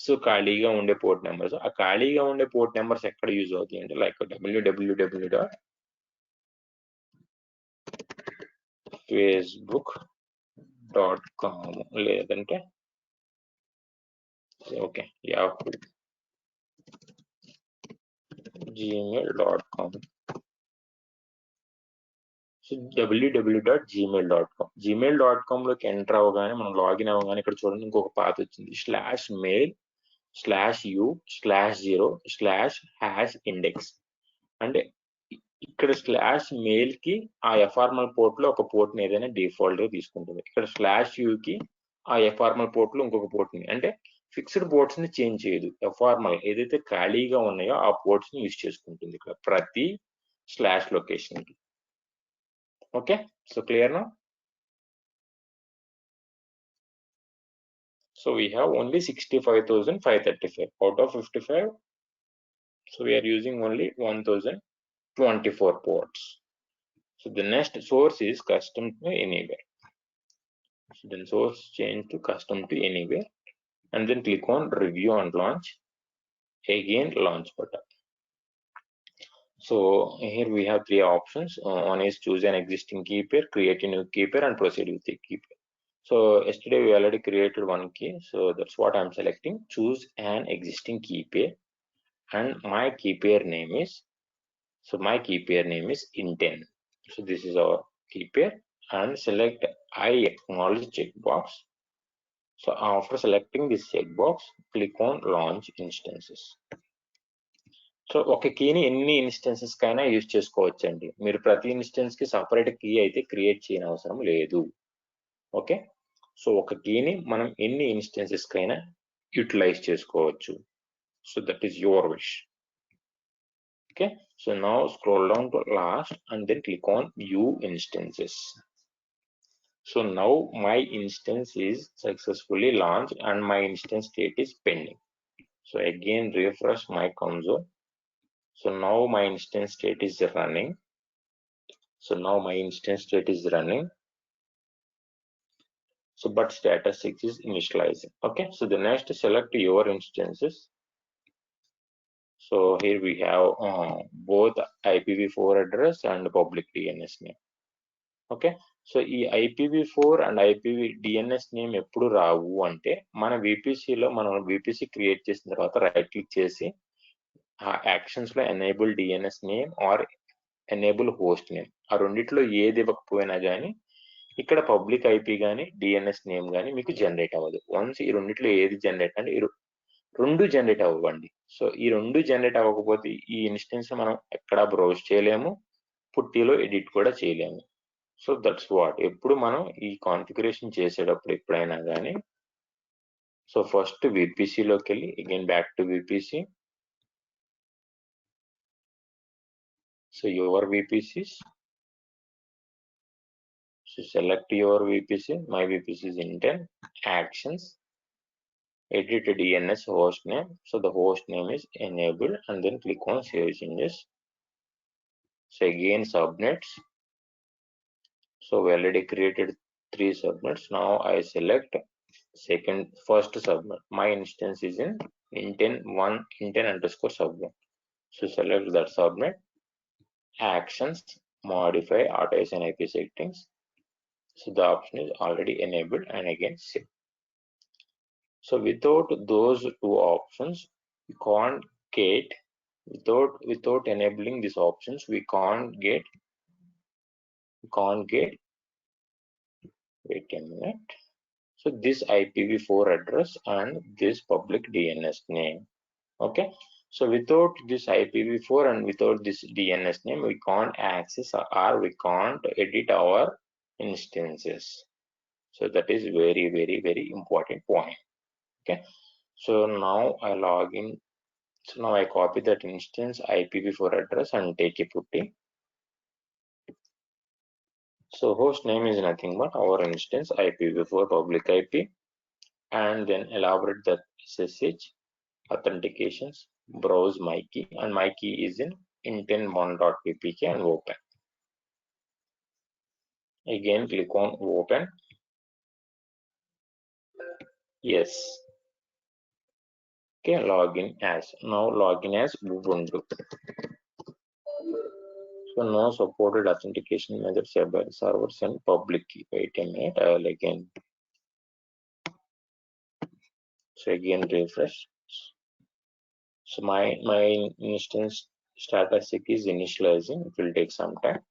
so ఖాళీగా ఉండే port numbers. ఆ ఖాళీగా ఉండే పోర్ట్ నెంబర్స్ ఎక్కడ యూజ్ అవుతాయి అంటే లైక్ www.facebook.com లేదంటే okay Yahoo gmail.com. So www.gmail.com. gmail.com లోకి ఎంటర్ అవ్వగానే మనం లాగిన్ అవ్వగానే ఇక్కడ చూడండి ఇంకొక పాత్ వచ్చింది, /mail/u/0/#index. అంటే ఇక్కడ /mail కి ఆ ఎఫార్మల్ పోర్ట్ లో ఒక పోర్ట్ ని ఏదైనా డిఫాల్ట్ గా తీసుకుంటుంది. ఇక్కడ /u కి ఆ ఎఫార్మల్ పోర్ట్ లో ఇంకొక పోర్ట్ ని, అంటే ఫిక్స్డ్ పోర్ట్స్ ని చేంజ్ చేయదు. ఎఫార్మల్ ఏదైతే ఖాళీగా ఉన్నాయో ఆ పోర్ట్స్ ని యూజ్ చేసుకుంటుంది ఇక్కడ ప్రతి స్లాష్ లొకేషన్ కి. Okay, so clear now? So we have only 65,535 out of 55. So we are using only 1,024 ports. So the next source is custom to anywhere. So then source change to custom to anywhere, and then click on review and launch. Again launch button. So here we have 3 options. One is choose an existing key pair, create a new key pair, and proceed with the key pair. So yesterday we already created one key, so that's what I'm selecting. Choose an existing key pair, and my key pair name is Inten. So this is our key pair, and select I acknowledge checkbox. So after selecting this checkbox, click on launch instances. So ఒక కీని ఎన్ని instances కైనా use చేసుకోవచ్చండి. మీరు ప్రతి instance కి separate key అయితే create చేయని అవసరం లేదు. ఓకే, సో ఒక కీని మనం ఎన్ని ఇన్స్టెన్సెస్ కైనా యూటిలైజ్ చేసుకోవచ్చు. So that is your wish. Okay, so now scroll down to last and then click on view instances. So now my instance is successfully launched and my instance state is pending. So again refresh my console. So now my instance state is running. So now my instance state is running. So but status 6 is initializing. Okay, so the next select your instances. So here we have both IPv4 address and public DNS name. Okay, so ఈ IPv4 and IPv DNS name ఎప్పుడు రావు అంటే మన VPCలో మనం VPC create చేసిన తర్వాత right click చేసి ఆ actions లో enable DNS name or enable host name ఆ రెండిట్లో ఏది ఇవ్వకపోయినా కానీ ఇక్కడ పబ్లిక్ IP కానీ DNS నేమ్ కానీ మీకు జనరేట్ అవ్వదు. వన్స్ ఈ రెండిట్లో ఏది జనరేట్ అంటే రెండు జనరేట్ అవ్వండి. సో ఈ రెండు జనరేట్ అవ్వకపోతే ఈ ఇన్స్టెన్స్ మనం ఎక్కడా బ్రౌజ్ చేయలేము, పుట్టిలో ఎడిట్ కూడా చేయలేము. సో దట్స్ వాట్ ఎప్పుడు మనం ఈ కాన్ఫిగరేషన్ చేసేటప్పుడు ఎప్పుడైనా కానీ సో ఫస్ట్ VPCలోకి వెళ్ళి again back to VPC. So your VPCs, so select your VPC. My VPC is Intel. Actions, edit DNS host name. So the host name is enabled and then click on save changes. So again subnets. So we already created 3 subnets. Now I select first subnet. My instance is in inten_subnet. So select that subnet. Actions, modify auto assign IP settings. So the option is already enabled and again save. So without those two options, we can't get without enabling these options, we can't get. Wait a minute. So this IPv4 address and this public DNS name. Okay, so without this IPv4 and without this DNS name, we can't access or we can't edit our instances. So that is very, very, very important point. Okay, so now I log in. So now I copy that instance IPv4 address and take a putty. So host name is nothing but our instance IPv4 public IP, and then elaborate the SSH authentications, browse my key, and my key is in inten1.vpk and open. Again click on open. Yes. Okay, login as. Now login as Ubuntu. So no supported authentication methods by servers and public key. Wait a minute, I will again. So again refresh. So my instance static is initializing. It will take some time.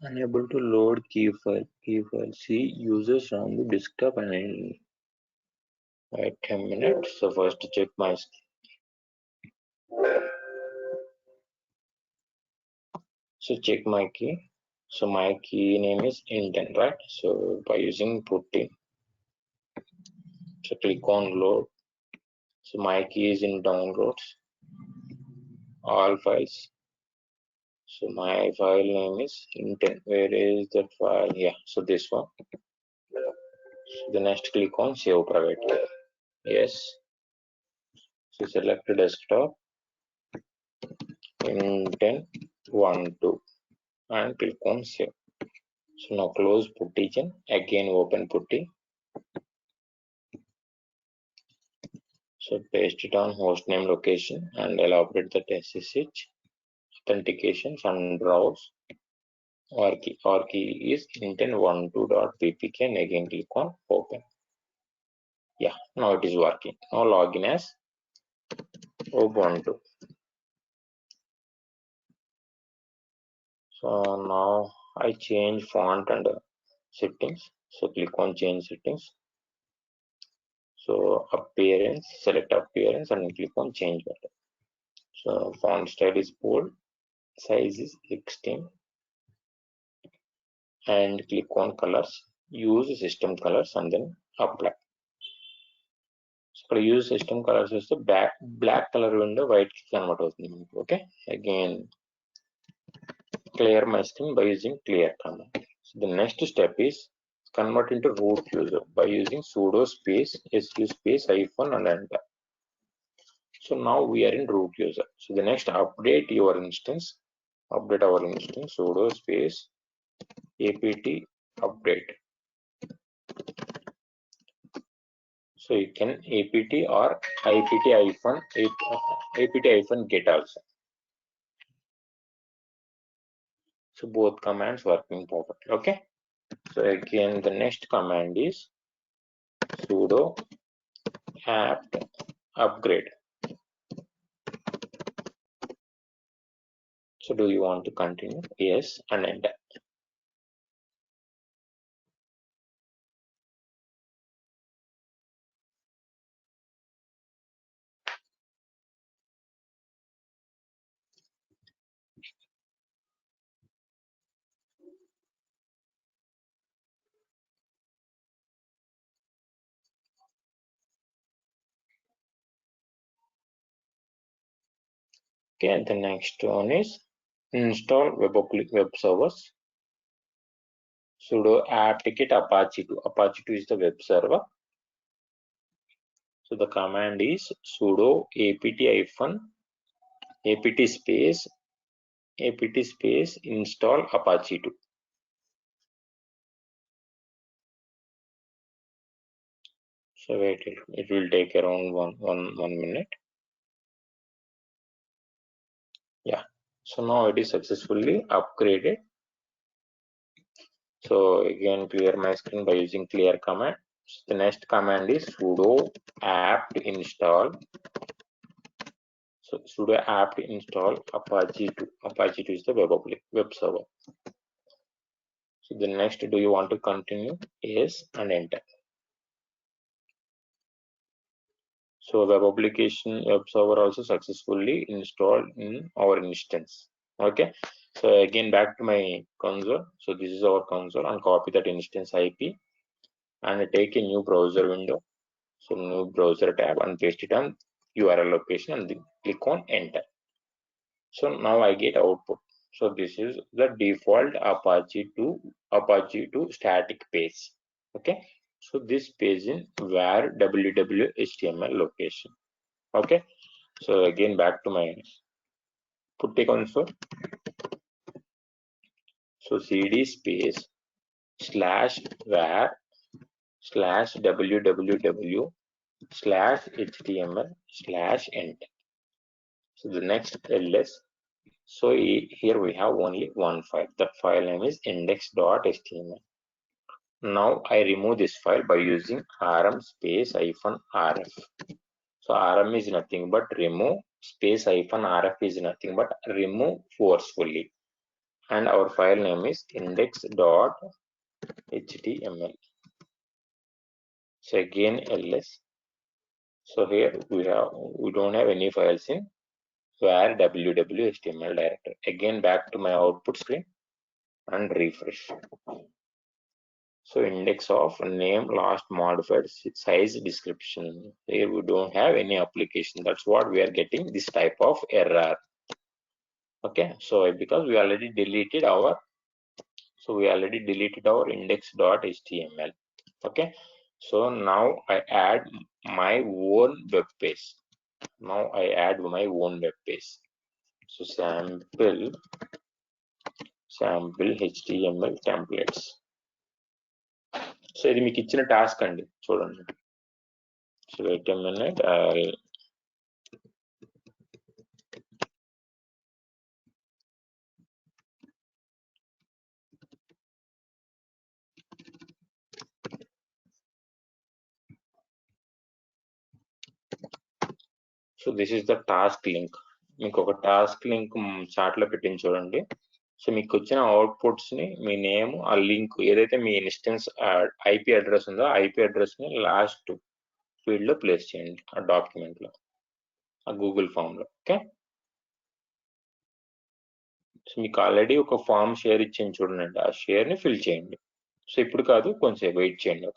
Unable to load key file. See users on the desktop and wait a minute. So first check my. So check my key. So my key name is inten, right? So by using putty. So click on load. So my key is in downloads. All files. So my file name is inten. Where is that file? Yeah. So this one. So the next click on save private key. Yes. So select desktop inten12 and click on save. So now close putty chain. Again open putty. So paste it on hostname location and elaborate the SSH authentications and browse. Our key is intent12.vpk and again click on open. Yeah, now it is working. Now login as Ubuntu. So now I change font and settings. So click on change settings. So appearance, select appearance and click on change button. So font style is bold, size is 16 and click on colors. Use system colors and then apply. So use system colors is the black color window white convert అవుతుంది. Okay, again clear my screen by using clear command. So the next step is convert into root user by using sudo space su space -, and enter. So now we are in root user. So the next update our instance sudo space apt update. So you can apt or apt-get also. So both commands working perfectly. Okay. So again the next command is sudo apt upgrade. So do you want to continue? Yes, and enter. Okay, the next one is install web servers. Sudo apt-get apache2. Apache2 is the web server. So the command is sudo apt space install apache2. So wait, it will take around one minute. Yeah, so now it is successfully upgraded. So again clear my screen by using clear command. So the next command is sudo apt install. So sudo apt install apache2. Apache2 is the web server. So the next, do you want to continue? Yes, and enter. So web application web server also successfully installed in our instance. Okay, so again back to my console. So this is our console and copy that instance IP and take a new browser window. So new browser tab and paste it on URL location and then click on enter. So now I get output. So this is the default Apache2 static page. Okay, so this page in where www.html location. Okay, so again back to my putty console. So cd space /var /www/html/enter. So the next ls. So here we have only one file. The file name is index.html. Now I remove this file by using rm space -rf. So rm is nothing but remove space -rf is nothing but remove forcefully. And our file name is index.html. So again ls. So here we don't have any files in where www.html directory. Again back to my output screen and refresh. So index of name last modified size description. Here we don't have any application. That's what we are getting this type of error. Okay, so because we already deleted our index.html. Okay, so now I add my own web page. So sample html templates. So ఇది మీకు ఇచ్చిన task అండి, చూడండి. So wait a minute. So this is the task link. మీకు ఒక task link chat లో పెట్టింది చూడండి. సో మీకు వచ్చిన అవుట్పుట్స్ ని మీ నేమ్ ఆ లింక్ ఏదైతే మీ ఇన్స్టెన్స్ ఐపీ అడ్రస్ ఉందో ఐపీ అడ్రస్ ని లాస్ట్ ఫీల్డ్ లో ప్లేస్ చేయండి ఆ డాక్యుమెంట్ లో, ఆ గూగుల్ ఫామ్ లో. ఓకే, సో మీకు ఆల్రెడీ ఒక ఫామ్ షేర్ ఇచ్చింది చూడండి, ఆ షేర్ ని ఫిల్ చేయండి. సో ఇప్పుడు కాదు, కొంచెం వెయిట్ చేయండి.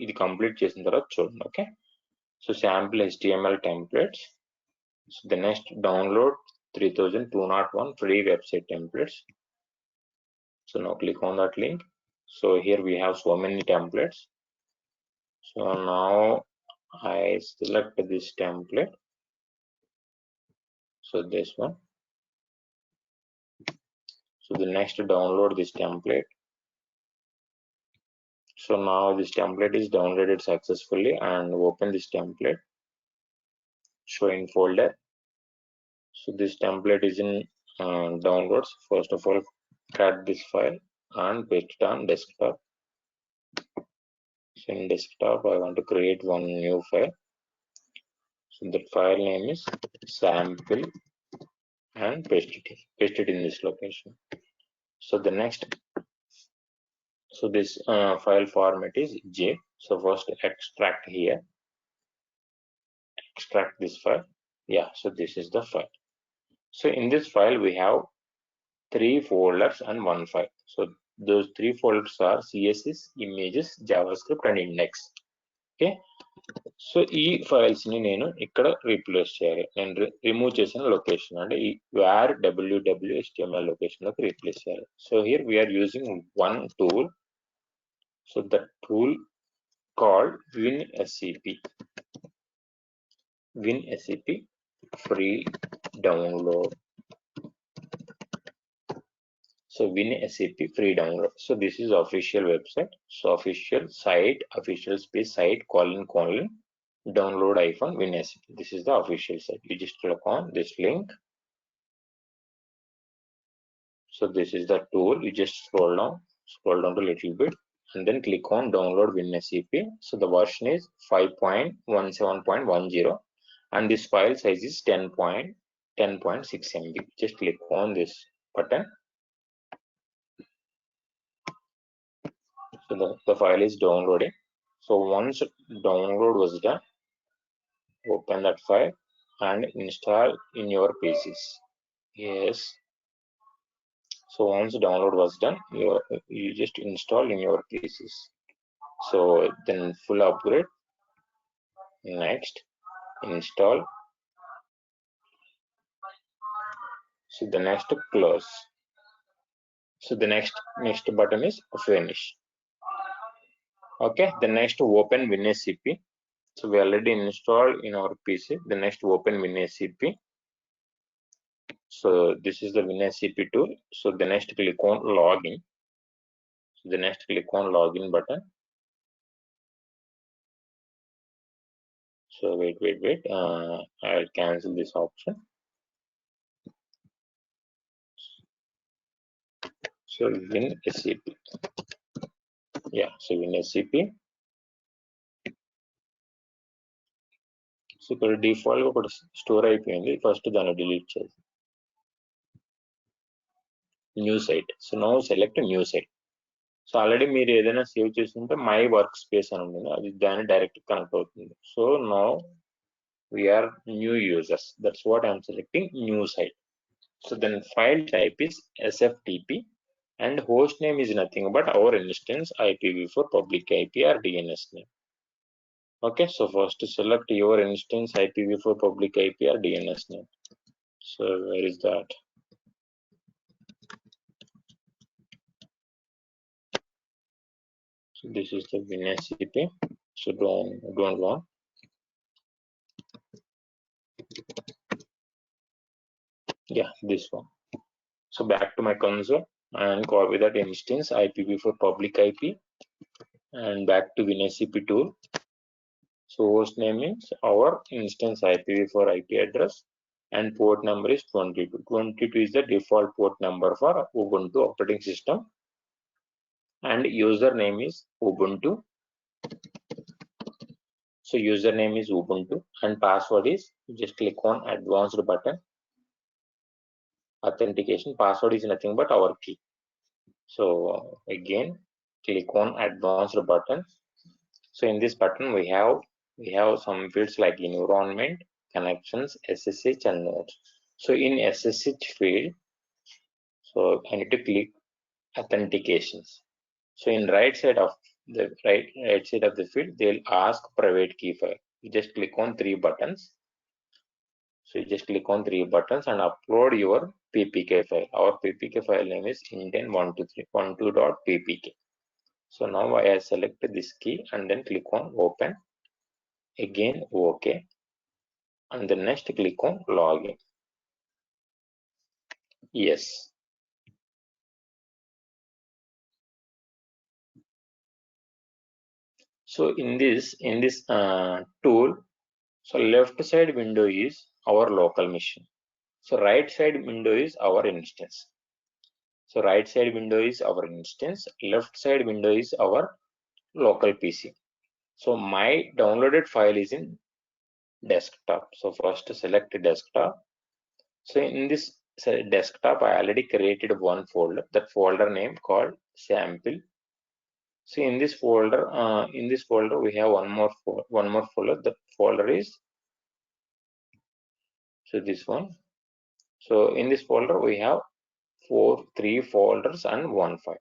ఇది కంప్లీట్ చేసిన తర్వాత చూడండి. Okay, so sample HTML templates. So the next download 3201 free website templates. So now click on that link. So here we have so many templates. So now I select this template. So this one. So the next download this template. So now this template is downloaded successfully, and open this template. Show in folder. So this template is in downloads. First of all, cut this file and paste it on desktop. So in desktop, I want to create one new file. So the file name is sample and paste it in this location. So the next, so this file format is zip. So first extract here, extract this file. Yeah, so this is the file. So in this file we have 3 folders and 1 file. So those 3 folders are CSS, images, JavaScript and index. Okay, so ఈ files ని నేను ఇక్కడ replace చేయాలి. నేను remove చేసిన location అంటే ఈ var www HTML location లోకి రీప్లేస్ చేయాలి. So here we're using one tool. So the tool called WIN-SCP. WIN-SCP free download. So WIN-SCP free download. So this is official website. So official site, official space site colon download WIN-SCP. This is the official site. You just click on this link. So this is the tool. You just scroll down to a little bit, and then click on download WIN-SCP. So the version is 5.17.10, and this file size is 10.6 MB. Just click on this button. So the file is downloading. So once download was done, open that file and install in your PCs. Yes. So once download was done, you just install in your PCs. So then full upgrade, next, install. So the next close. So the next button is finish. Okay, the next open WIN-SCP. So we already installed in our PC. The next open WIN-SCP. So this is the WIN-SCP tool. So the next click on login. So the next click on login button. So wait. I'll cancel this option. So WIN-SCP. Yeah, so WIN-SCP. So ఇక్కడ default గా ఒకటి store అయిపోయింది. First దాన్ని delete చేసి new site. So now select new site. So already మీరు ఏదైనా save చేస్తుంటే my work space అని ఉంటుంది, అది దాన్ని డైరెక్ట్ కనెక్ట్ అవుతుంది. So now we're new users, that's what I'm selecting new site. So then file type is SFTP and host name is nothing but our instance IPv4 public IP or DNS name. Okay, so first select your instance IPv4 public IP or DNS name. So where is that? So this is the WIN-SCP. So don't want. Yeah, this one. So back to my console and copy that instance IPv4 public IP and back to WIN-SCP tool. So host name is our instance IPv4 IP address, and port number is 22. 22 is the default port number for Ubuntu operating system, and username is Ubuntu. So username is Ubuntu, and password is, just click on advanced button. Authentication password is nothing but our key. So again, click on advanced button. So in this button we have some fields like environment, connections, SSH, and nodes. So in SSH field, so I need to click authentications. So in right side of the field, they'll ask private key file. You just click on three buttons. So you just click on three buttons and upload your PPK file. Our PPK file name is intent12312.ppk. So now I select this key and then click on open. Again OK, and then next click on login. Yes. So in this tool, so left side window is our local machine. So right side window is our instance. So right side window is our instance, left side window is our local PC. So my downloaded file is in desktop. So first select desktop. So in this desktop, I already created one folder. That folder name called sample. So in this folder, we have one more folder. The folder is, so this one. So in this folder we have three folders and one file.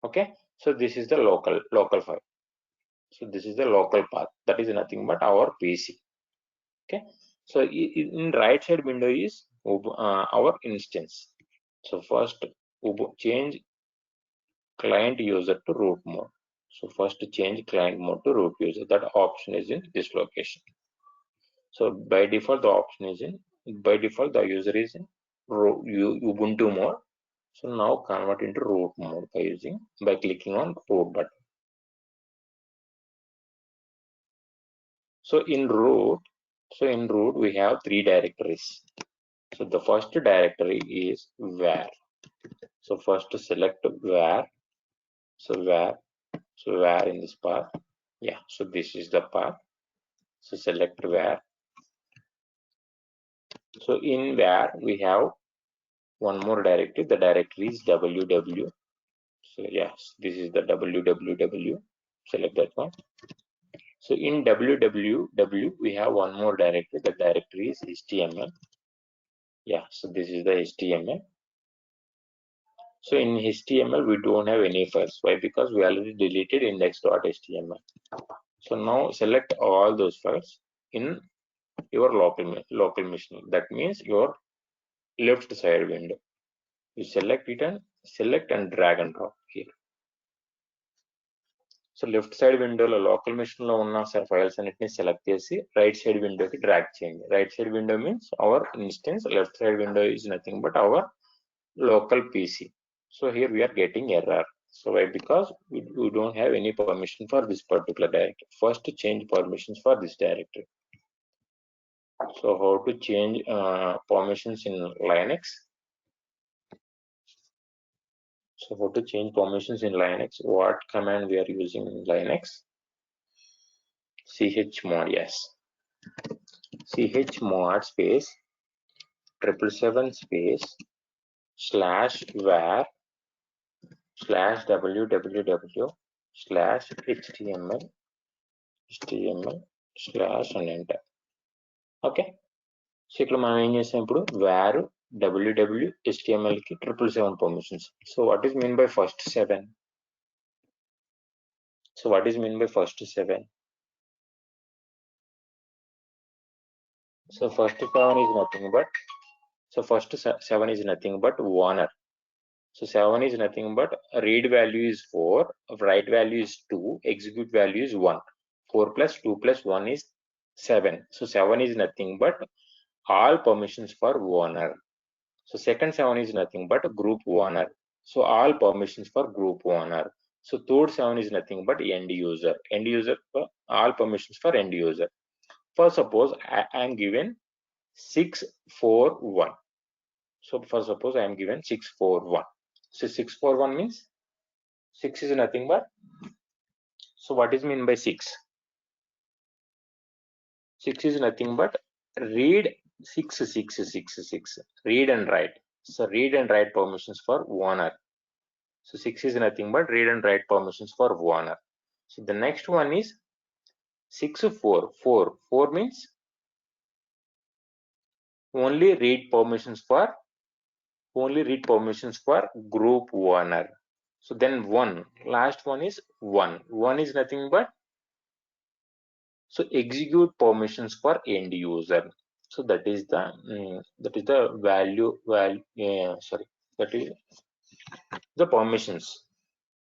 Okay. So this is the local file. So this is the local path. That is nothing but our PC. Okay. So in right side window is our instance. So first change client user to root mode. So first change client mode to root user. That option is in this location. So by default the option is in, by default the user is in Ubuntu mode. So now convert into root mode by clicking on root button. So in root we have three directories. So the first directory is where. So first select where. So where in this path. Yeah, so this is the path. So select where. So in where we have one more directory. The directory is www. So yes, this is the www. Select that one. So in www we have one more directory. The directory is html. Yeah, so this is the html. So in html we don't have any files. Why? Because we already deleted index.html. So now select all those files in your local machine. That means your left side window. You select it and drag and drop here. So left side window lo local machine lo unna files annitni select chesi right side window ki drag cheyandi. Right side window means our instance, left side window is nothing but our local PC. So here we are getting error. So why? Because we don't have any permission for this particular directory. First change permissions for this directory. So how to change permissions in Linux? So how to change permissions in Linux? What command we are using in Linux? chmod, yes. chmod space 777 space /var /www /html and enter. Okay. So ఇక్కడ మనం ఏం చేసాం ఇప్పుడు var www html కి 777 permissions. So what is mean by first 7? So what is mean by first 7? So first 7 is nothing but, owner. So 7 is nothing but read value is 4, write value is 2, execute value is 1. 4 plus 2 plus 1 is 7. So 7 is nothing but all permissions for owner. So second 7 is nothing but group owner. So all permissions for group owner. So third 7 is nothing but end user. End user for all permissions for end user. For suppose I am given 641. So for suppose I am given 641. So 641 means 6 is nothing but. So what is mean by 6? 6 is nothing but read 666. Read and write. So read and write permissions for owner. So 6 is nothing but read and write permissions for owner. So the next one is 644. 4 means only read permissions for group owner. So then 1, last one is 1. 1 is nothing but so execute permissions for end user. So that is the value that is the permissions.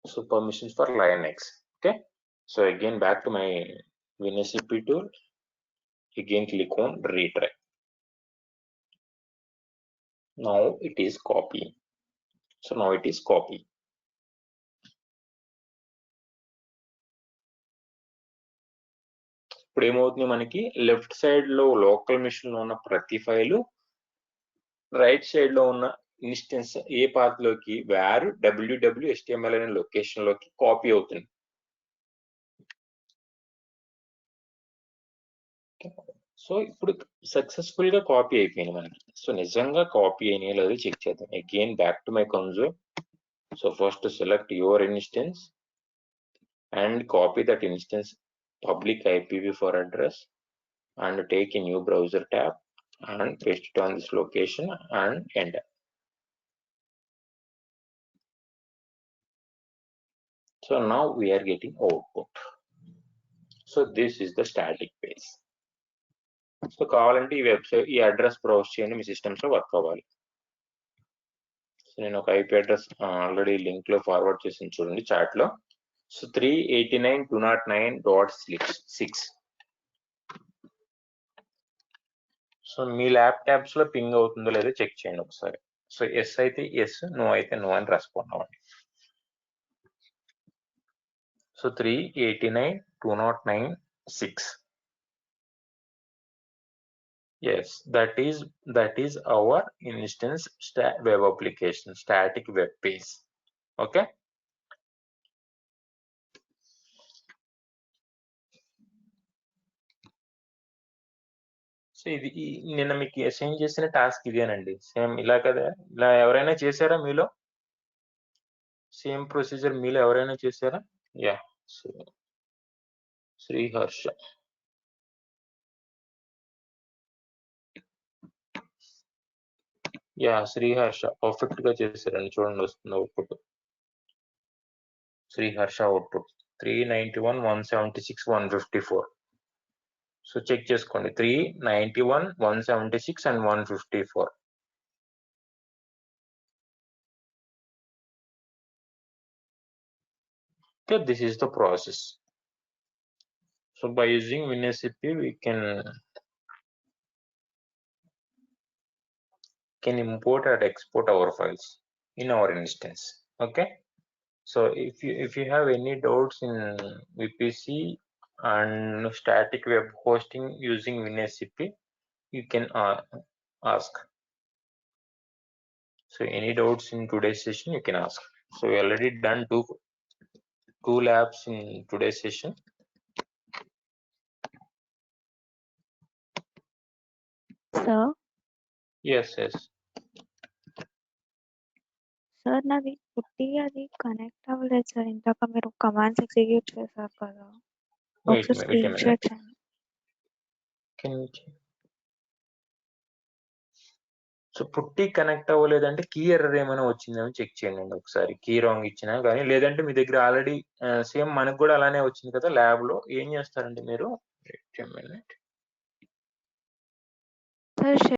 So permissions for Linux. Okay. So again back to my WIN-SCP tool. Again click on retry. Now it is copy. So now it is copy. ఇప్పుడు ఏమవుతుంది మనకి left side లో local machine లో ఉన్న ప్రతి file right side లో ఉన్న instance ఏ path లోకి var www.html అనే లొకేషన్ లోకి కాపీ అవుతుంది. సో ఇప్పుడు సక్సెస్ఫుల్ గా కాపీ అయిపోయింది మనకి. సో నిజంగా కాపీ అయినా లేదో చెక్ చేద్దాం. Again back to my console. So first select your instance and copy that instance public IPv4 address and take a new browser tab and paste it on this location and enter. So now we are getting output. So this is the static page. So కావాలంటే ఈ website ఈ address browse చేయండి, మీ systems లో work అవ్వాలి. So నేను ఒక IP address already link లో forward చేసి చూడండి చాట్ లో. సో 389.209.6. సో మీ ల్యాప్టాప్స్ లో పింగ్ అవుతుందో లేదో చెక్ చేయండి ఒకసారి. సో ఎస్ అయితే ఎస్, నో అయితే నో అని రెస్పాండ్ అవ్వండి. So 389.209.6. Yes, that is our instance web application, static web page. Okay. So ఇది నిన్న మీకు అసైన్ చేసిన టాస్క్ ఇదేనండి. సేమ్ ఇలా కదా, ఇలా ఎవరైనా చేశారా మీలో? సేమ్ ప్రొసీజర్ మీలో ఎవరైనా చేశారా? Yeah, Sriharsha. Yeah, Sriharsha perfect గా చేశారండి. చూడండి వస్తుంది output. Sriharsha output 391, 176, 154. So check చేసుకోండి. 391, 176 and 154. Okay, this is the process. So by using WIN-SCP we can import and export our files in our instance. Okay. So if you have any doubts in VPC and static web hosting using WIN-SCP, you can ask. So any doubts in today's session you can ask. So we already done two labs in today's session. Sir? Yes. Sir, నాది పుట్టి అది connect అవ్వలేదు sir. ఇందాక మీరు commands execute చేశారు కదా, ఒకసారి screen shot చేయండి. సో పుట్టి కనెక్ట్ అవ్వలేదంటే కీ ఎర్రర్ ఏమైనా వచ్చిందేమో చెక్ చేయండి ఒకసారి. కీ రాంగ్ ఇచ్చినా కానీ, లేదంటే మీ దగ్గర ఆల్రెడీ సేమ్ మనకు కూడా అలానే వచ్చింది కదా ల్యాబ్ లో. ఏం చేస్తారంటే మీరు సార్